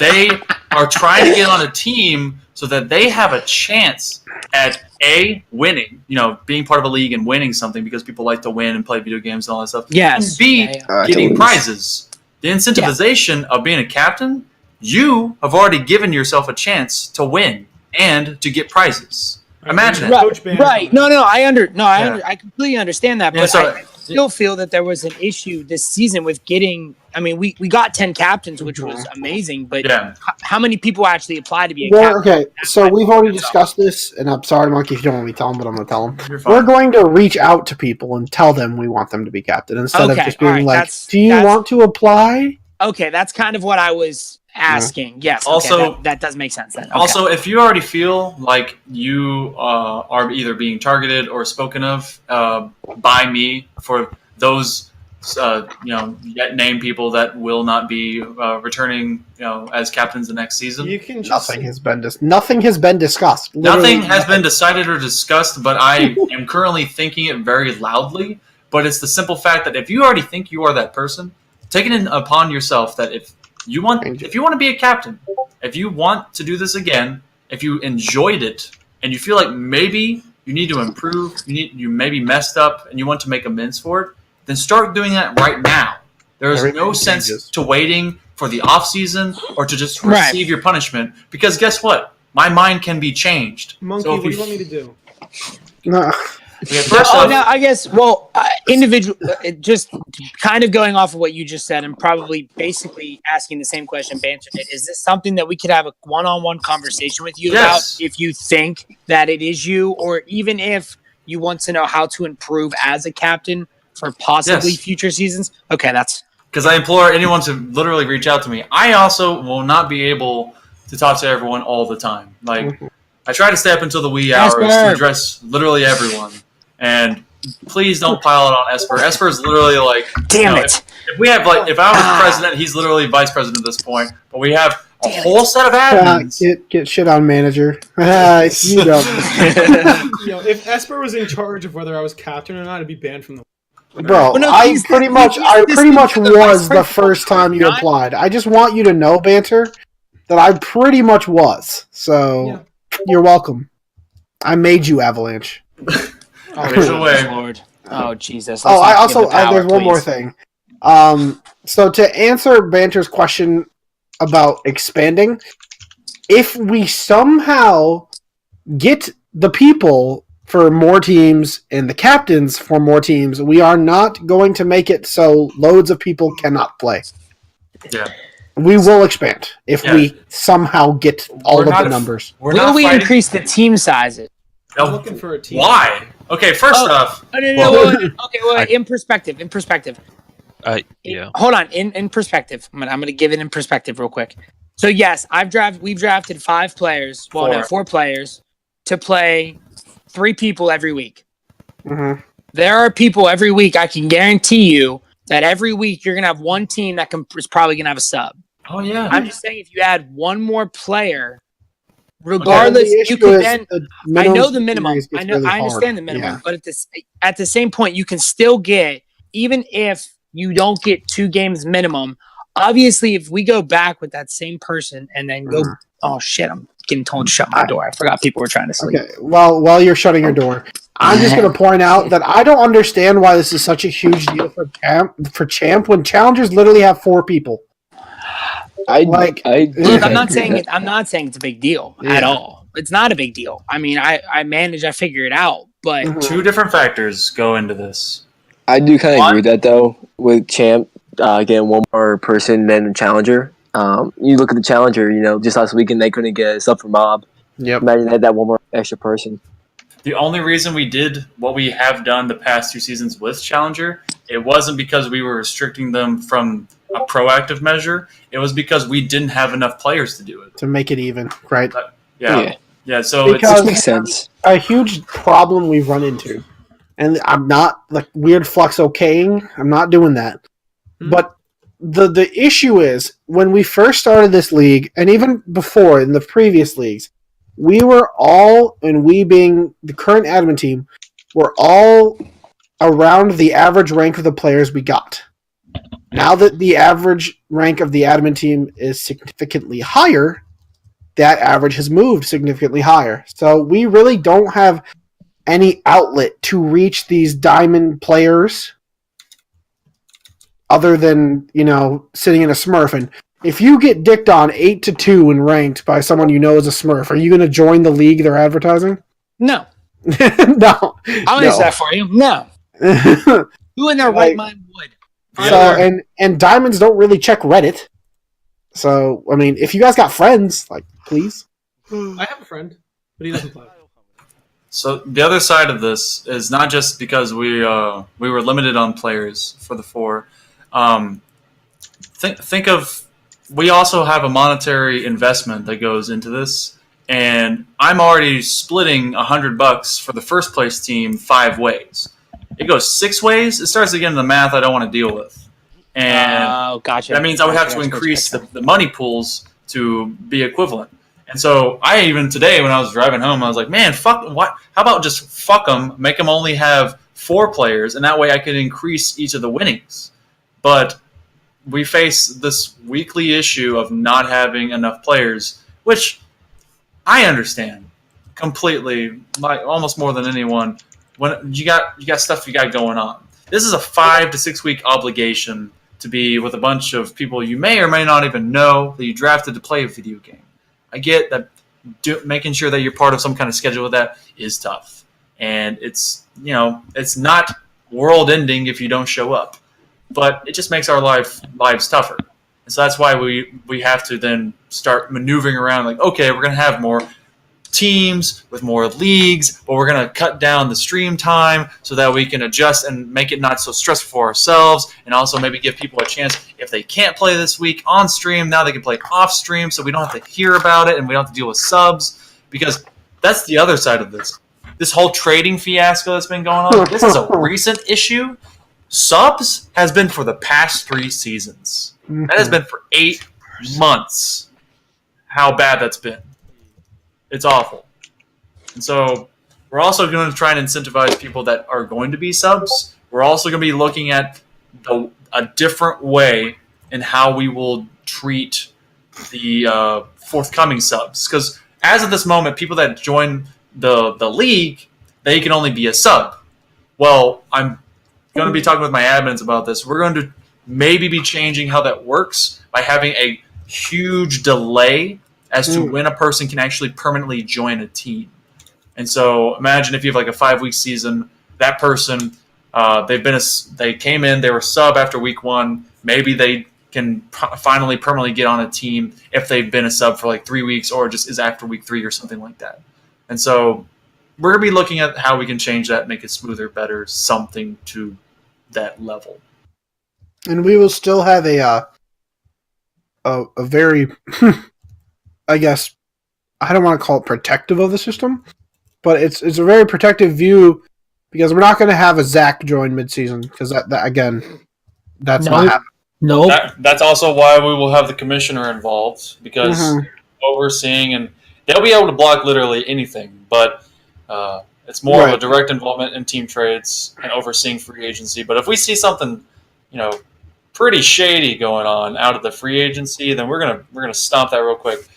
They are trying to get on a team so that they have a chance at A, winning, being part of a league and winning something because people like to win and play video games and all that stuff. Yes. And B, getting prizes. The incentivization of being a captain, you have already given yourself a chance to win and to get prizes. Imagine it. Right. No, I completely understand that, but I still feel that there was an issue this season with getting. I mean, we got 10 captains, which was amazing, but how many people actually applied to be a captain? Okay, so we've already discussed this, and I'm sorry, Monkey, if you don't want me to tell them, but I'm going to tell them. We're going to reach out to people and tell them we want them to be captain instead of just being like, do you want to apply? Okay, that's kind of what I was asking. Yes. Also, okay, that does make sense then. Okay. Also, if you already feel like you are either being targeted or spoken of by me for those, yet named people that will not be returning, as captains the next season. You can just Nothing has been discussed. Nothing has been decided or discussed, but I am currently thinking it very loudly. But it's the simple fact that if you already think you are that person, take it upon yourself that if you want to be a captain, if you want to do this again, if you enjoyed it and you feel like maybe you need to improve, you maybe messed up and you want to make amends for it, then start doing that right now. There is no sense to waiting for the off season or to just receive your punishment, because guess what? My mind can be changed. Monkey, so what do you want me to do? No. Okay, first off, now I guess individual. Just kind of going off of what you just said, and probably basically asking the same question Banter did. Is this something that we could have a one-on-one conversation with you about? If you think that it is you, or even if you want to know how to improve as a captain for possibly future seasons? Okay, that's because I implore anyone to literally reach out to me. I also will not be able to talk to everyone all the time. Like I try to stay up until the wee hours to address literally everyone. And please don't pile it on Esper. Esper is literally like, damn it. If we have if I was president, he's literally vice president at this point. But we have a whole set of admins. Get shit on manager. You don't. If Esper was in charge of whether I was captain or not, I'd be banned from the. Bro, I pretty much was the first time you applied. I just want you to know, Banter, that I pretty much was. So you're welcome. I made you Avalanche. Oh, Lord. Oh, Jesus. There's one more thing. So to answer Banter's question about expanding, if we somehow get the people for more teams and the captains for more teams, we are not going to make it so loads of people cannot play. Yeah. We will expand if we somehow get all of the numbers. Will we increase the team sizes? I'm looking for a team. Why? Okay, first off. In perspective. Hold on. In perspective. I'm gonna give it in perspective real quick. So yes, we've drafted 5 players. Well, no, 4 players to play 3 people every week. Mm-hmm. There are people every week. I can guarantee you that every week you're gonna have one team that is probably gonna have a sub. Oh yeah. I'm just saying, if you add one more player, regardless, you could then. I know the minimum. I understand the minimum, but at the same point, you can still get, even if you don't get 2 games minimum. Obviously, if we go back with that same person and then go, oh shit, I'm getting told to shut my door. I forgot people were trying to sleep. Okay, while you're shutting your door, I'm just going to point out that I don't understand why this is such a huge deal for Champ when challengers literally have 4 people. I'm not saying it's a big deal at all. It's not a big deal. I mean, I figure it out, but 2 different factors go into this. I do kind of agree with that though. With Champ getting one more person than Challenger. You look at the Challenger. Just last weekend they couldn't get a sub for Mob. Yep. Imagine they had that one more extra person. The only reason we did what we have done the past 2 seasons with Challenger, it wasn't because we were restricting them from a proactive measure. It was because we didn't have enough players to do it. To make it even, right? Yeah. So because it makes sense. A huge problem we've run into, and I'm not like weird flux okaying. I'm not doing that. But the issue is when we first started this league, and even before in the previous leagues, we were all, and we being the current admin team, were all around the average rank of the players we got. Now that the average rank of the admin team is significantly higher, that average has moved significantly higher. So we really don't have any outlet to reach these diamond players other than, sitting in a Smurf. And if you get dicked on 8-2 and ranked by someone you know is a Smurf, are you going to join the league they're advertising? No. No. I'll answer that for you. No. Who in their right mind would? So and diamonds don't really check Reddit. So I mean, if you guys got friends, please. I have a friend, but he doesn't play. So the other side of this is not just because we were limited on players for the 4. Think of we also have a monetary investment that goes into this, and I'm already splitting $100 for the first place team 5 ways. It goes 6 ways. It starts to get into the math I don't want to deal with, and gotcha. that means I would have to increase the money pools to be equivalent. And so I even today when I was driving home, I was like, man, fuck, what? How about just fuck them, make them only have 4 players, and that way I could increase each of the winnings. But we face this weekly issue of not having enough players, which I understand completely, like almost more than anyone. When you got stuff you got going on, this is a 5 to 6 week obligation to be with a bunch of people you may or may not even know that you drafted to play a video game. I get that making sure that you're part of some kind of schedule with that is tough, and it's not world ending if you don't show up, but it just makes our lives tougher. And so that's why we have to then start maneuvering around like, okay, we're going to have more teams with more leagues, but we're going to cut down the stream time so that we can adjust and make it not so stressful for ourselves, and also maybe give people a chance if they can't play this week on stream, now they can play off stream so we don't have to hear about it and we don't have to deal with subs, because that's the other side of this whole trading fiasco that's been going on. This is a recent issue. Subs has been for the past 3 seasons. That has been for 8 months. How bad that's been. It's awful. And so we're also going to try and incentivize people that are going to be subs. We're also going to be looking at a different way in how we will treat the forthcoming subs. Because as of this moment, people that join the league, they can only be a sub. Well, I'm going to be talking with my admins about this. We're going to maybe be changing how that works by having a huge delay as to when a person can actually permanently join a team. And so imagine if you have like a 5-week season, that person, they came in, they were sub after week 1. Maybe they can finally permanently get on a team if they've been a sub for like 3 weeks or just is after week 3 or something like that. And so we're going to be looking at how we can change that, make it smoother, better, something to that level. And we will still have a very, I guess, I don't want to call it protective of the system, but it's a very protective view because we're not going to have a Zach join midseason because that again, that's not happening. Nope. That's also why we will have the commissioner involved because overseeing, and they'll be able to block literally anything, but it's more of a direct involvement in team trades and overseeing free agency. But if we see something, pretty shady going on out of the free agency, then we're gonna stomp that real quick.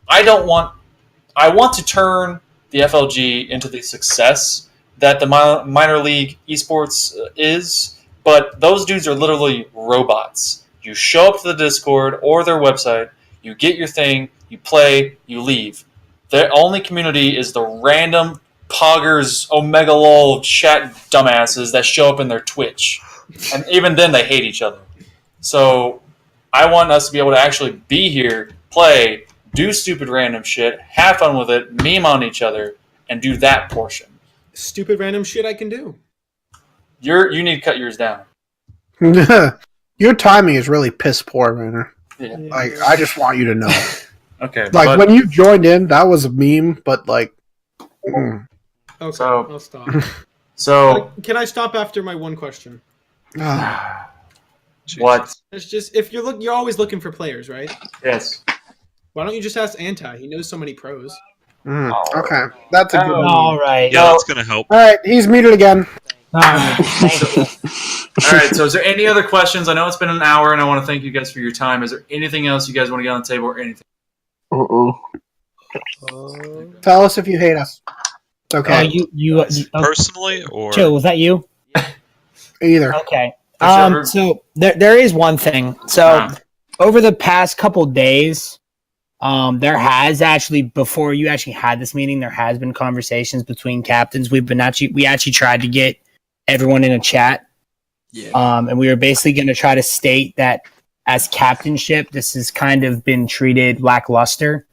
I want to turn the FLG into the success that the minor league esports is, but those dudes are literally robots. You show up to the Discord or their website, you get your thing, you play, you leave. Their only community is the random poggers, omega lol chat dumbasses that show up in their Twitch. And even then they hate each other. So I want us to be able to actually be here, play, do stupid random shit, have fun with it, meme on each other, and do that portion. Stupid random shit I can do. You need to cut yours down. Your timing is really piss poor, Rainer. Yeah. Like, I just want you to know. Okay. Like, when you joined in, that was a meme, but like... Okay, I'll stop. So... Can I stop after my one question? What? It's just, if you're always looking for players, right? Yes. Why don't you just ask Anti? He knows so many pros. Okay, that's a good one. All right. Yeah, that's gonna help. All right, he's muted again. All right. All right, so is there any other questions? I know it's been an hour, and I want to thank you guys for your time. Is there anything else you guys want to get on the table or anything? Tell us if you hate us. It's okay. You Personally, or Joe, was that you? Either. Okay. So there is one thing. So over the past couple days, there has actually, before you actually had this meeting, there has been conversations between captains. We actually tried to get everyone in a chat. Yeah. And we were basically going to try to state that as captainship, this has kind of been treated lackluster.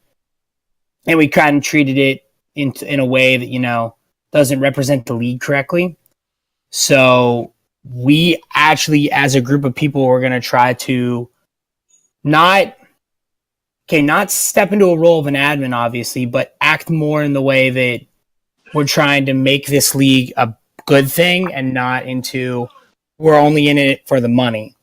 And we kind of treated it in a way that, doesn't represent the league correctly. So we actually, as a group of people, we're going to try to not okay, not step into a role of an admin, obviously, but act more in the way that we're trying to make this league a good thing and not into we're only in it for the money.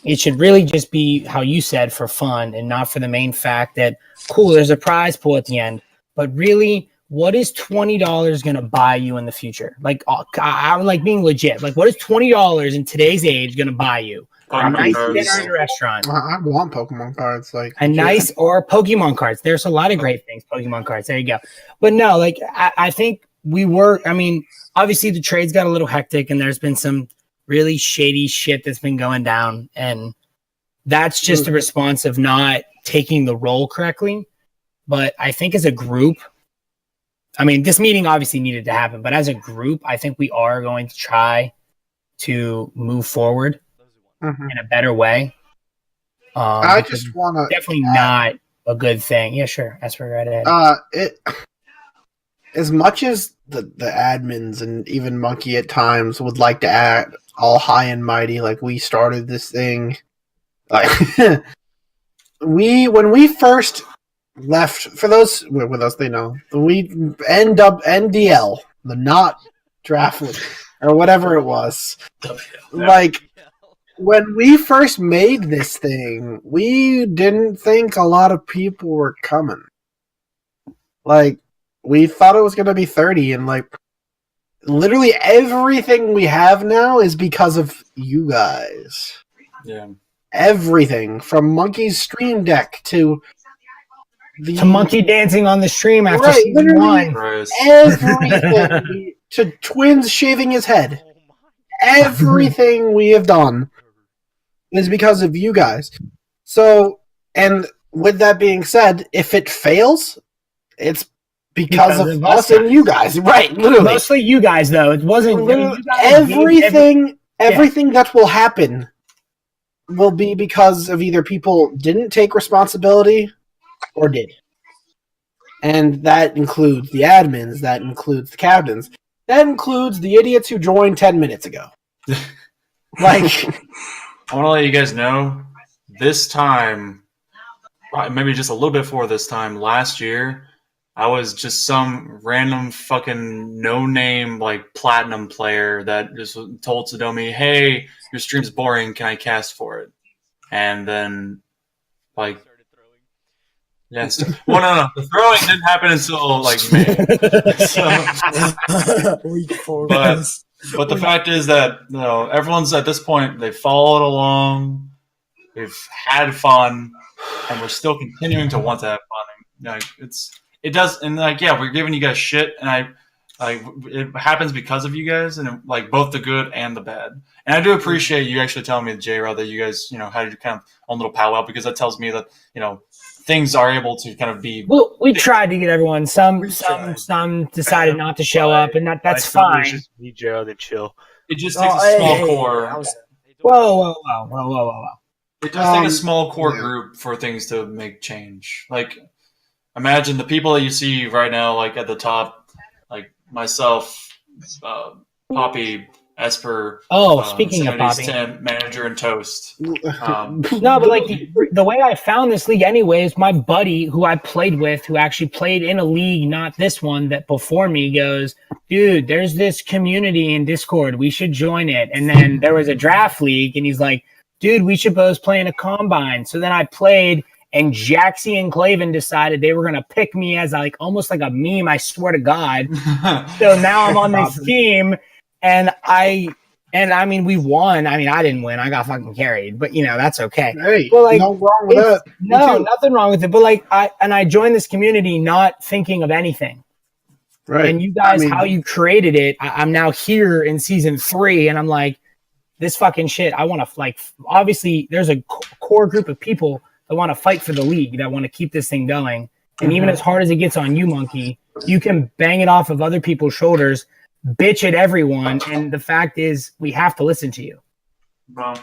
It should really just be how you said, for fun, and not for the main fact that, cool, there's a prize pool at the end. But really, what is $20 going to buy you in the future? Like, I like being legit. Like, what is $20 in today's age going to buy you? A nice dinner at a restaurant. I want Pokemon cards. Like a nice, or Pokemon cards. There's a lot of great things, Pokemon cards. There you go. But no, like, I think obviously the trades got a little hectic and there's been some really shady shit that's been going down, and that's just a response of not taking the role correctly. But I think as a group, this meeting obviously needed to happen, but as a group, I think we are going to try to move forward in a better way. I just want to definitely not a good thing. Yeah, sure. That's right ahead. As much as the admins and even Monkey at times would like to act all high and mighty, like we started this thing, like when we first left, for those with us, they know we end up NDL, the not draft league, or whatever it was. Like when we first made this thing, we didn't think a lot of people were coming. Like, we thought it was going to be 30, and like literally everything we have now is because of you guys. Yeah. Everything from Monkey's stream deck to Monkey dancing on the stream after season 1. Everything to Twins shaving his head. Everything we have done is because of you guys. So, and with that being said, if it fails, it's because of us and you guys, right? Literally, mostly you guys, though. It wasn't everything. Everything that will happen will be because of either people didn't take responsibility or did, and that includes the admins. That includes the captains. That includes the idiots who joined 10 minutes ago. Like, I want to let you guys know, this time, maybe just a little bit before this time last year, I was just some random fucking no-name, like, platinum player that just told Sodomi, hey, your stream's boring, can I cast for it? And then, like... Yes. Well, no. The throwing didn't happen until, like, May. But the fact is that, everyone's at this point, they followed along, they've had fun, and we're still continuing to want to have fun. And, we're giving you guys shit, and it happens because of you guys, and like both the good and the bad. And I do appreciate you actually telling me, J-Rod, that you guys, had your kind of own little powwow, because that tells me that, things are able to kind of be. Well, we tried to get everyone. Some decided not to show up, and that's fine. Just me, J-Rod, and chill. It just takes a small core. Whoa. It does take a small core group for things to make change. Like, imagine the people that you see right now, like at the top, like myself, Poppy, Esper. Speaking of Poppy, Tim, Manager, and Toast. No, but like the way I found this league, anyway, is my buddy who I played with, who actually played in a league, not this one, that before me, goes, dude, there's this community in Discord, we should join it. And then there was a draft league, and he's like, dude, we should both play in a combine. So then I played, and Jaxie and Clavin decided they were going to pick me as like almost like a meme, I swear to God. So now I'm on this team, and we won. I didn't win. I got fucking carried, but that's okay. Hey, but like, no wrong with that. No, nothing wrong with it. But like, I joined this community not thinking of anything. Right. And you guys, how you created it, I'm now here in season 3, and I'm like, this fucking shit. I want to obviously there's a core group of people that want to fight for the league, that want to keep this thing going. And even as hard as it gets on you, Monkey, you can bang it off of other people's shoulders, bitch at everyone, and the fact is we have to listen to you. Well,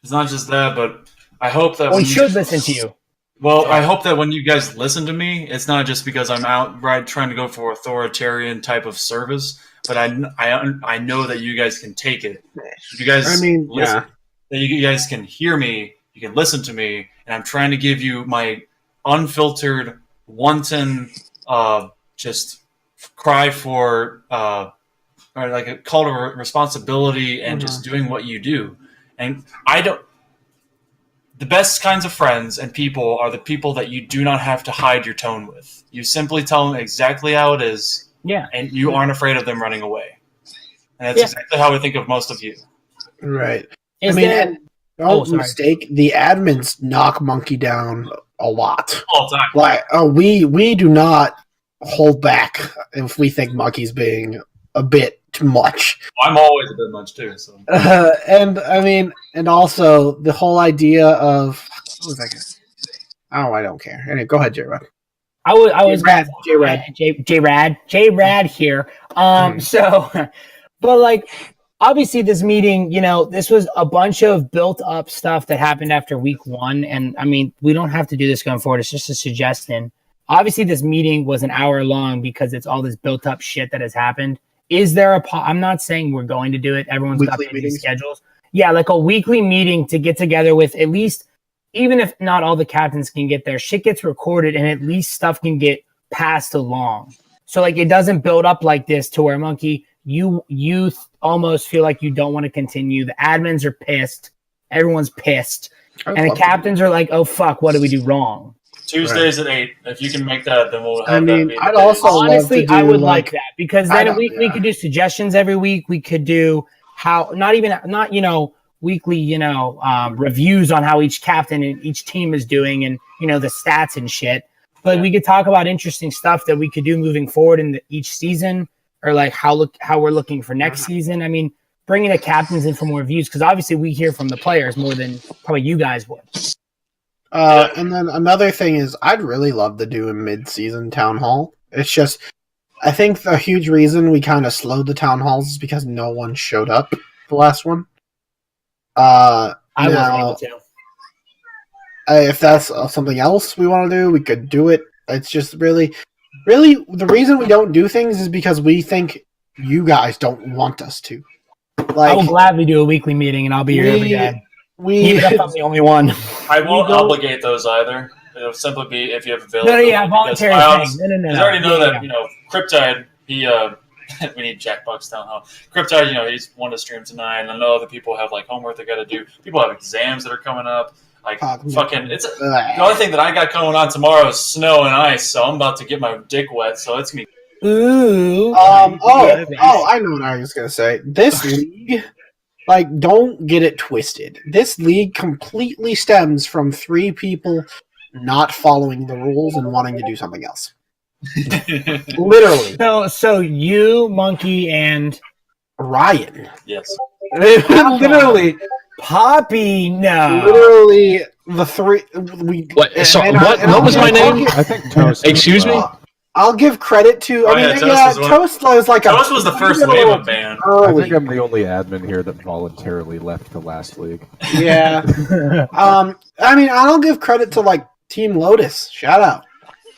it's not just that, but I hope that we should listen to you. Well, I hope that when you guys listen to me, it's not just because I'm outright trying to go for authoritarian type of service, but I know that you guys can take it. You guys listen, that you guys can hear me, you can listen to me, and I'm trying to give you my unfiltered, wanton, just cry for or like a call to responsibility and just doing what you do. And the best kinds of friends and people are the people that you do not have to hide your tone with. You simply tell them exactly how it is, and you aren't afraid of them running away. And that's exactly how I think of most of you. Right. And don't mistake, the admins knock Monkey down a lot. All the time. Like, we do not hold back if we think Monkey's being a bit too much. I'm always a bit much too. So. And also the whole idea of what was that? Oh, I don't care. Anyway, go ahead, J-Rad. I was J-Rad here. So, but like, obviously this meeting, this was a bunch of built up stuff that happened after week 1. And I mean, we don't have to do this going forward. It's just a suggestion. Obviously this meeting was an hour long because it's all this built up shit that has happened. Is there I'm not saying we're going to do it. Everyone's weekly got busy schedules. Yeah, like a weekly meeting to get together with at least, even if not all the captains can get there, shit gets recorded and at least stuff can get passed along. So like it doesn't build up like this to where Monkey, you almost feel like you don't want to continue. The admins are pissed. Everyone's pissed. And the captains are like, oh fuck, what did we do wrong? Tuesdays at 8. If you can make that, then we'll have that. I'd also honestly, I would like that because then we could do suggestions every week. We could do weekly, reviews on how each captain and each team is doing and, the stats and shit. But we could talk about interesting stuff that we could do moving forward in each season or like how we're looking for next season. I mean, bringing the captains in for more views because obviously we hear from the players more than probably you guys would. And then another thing is I'd really love to do a mid-season town hall. It's just, I think the huge reason we kind of slowed the town halls is because no one showed up the last one. I wasn't able to. If that's something else we want to do, we could do it. It's just really the reason we don't do things is because we think you guys don't want us to. Like, I will gladly do a weekly meeting and I'll be here every day. Even if I'm the only one. I won't obligate those either. It'll simply be if you have availability. Voluntary thing. I already know that, Cryptide, he, we need Jackbox down hall. Cryptide, he's one to stream tonight, and I know other people have, like, homework they got to do. People have exams that are coming up. Like, the only thing that I got going on tomorrow is snow and ice, so I'm about to get my dick wet, so it's going to be... Ooh. I know what I was going to say. This league... Like, don't get it twisted. This league completely stems from 3 people not following the rules and wanting to do something else. Literally. So you, Monkey, and Ryan. Yes. Literally. Poppy, no. Literally, the 3. What was my name? I think Toast. Excuse me? I'll give credit to. Toast was like Toast was the first wave of ban. I think I'm the only admin here that voluntarily left the last league. Yeah. I'll give credit to like Team Lotus. Shout out,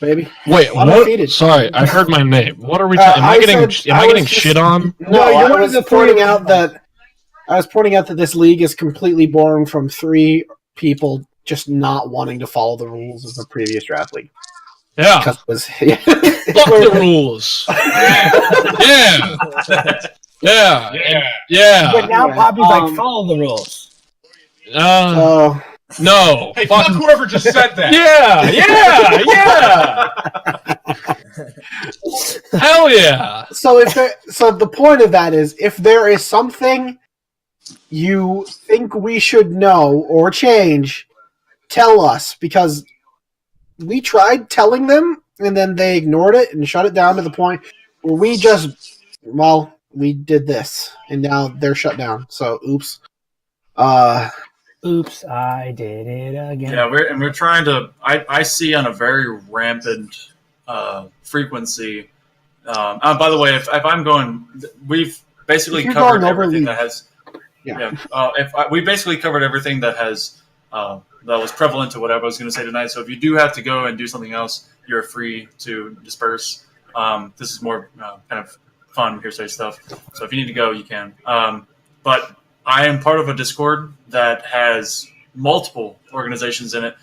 baby. Wait, what? Sorry, I heard my name. What are we? Am I getting shit on? No, I was pointing out that this league is completely born from 3 people just not wanting to follow the rules of the previous draft league. Yeah. Fuck the rules. Yeah. But now Poppy's like, follow the rules. No. Hey, fuck whoever just said that. Yeah. Hell yeah. So the point of that is, if there is something you think we should know or change, tell us, because we tried telling them, and then they ignored it and shut it down to the point where we did this, and now they're shut down. So, oops. Oops, I did it again. Yeah, we're trying to. I see on a very rampant frequency. By the way, if I'm going, we've basically covered everything that has. We basically covered everything that has. That was prevalent to what I was going to say tonight. So if you do have to go and do something else, you're free to disperse. This is more kind of fun hearsay stuff. So if you need to go, you can. But I am part of a Discord that has multiple organizations in it.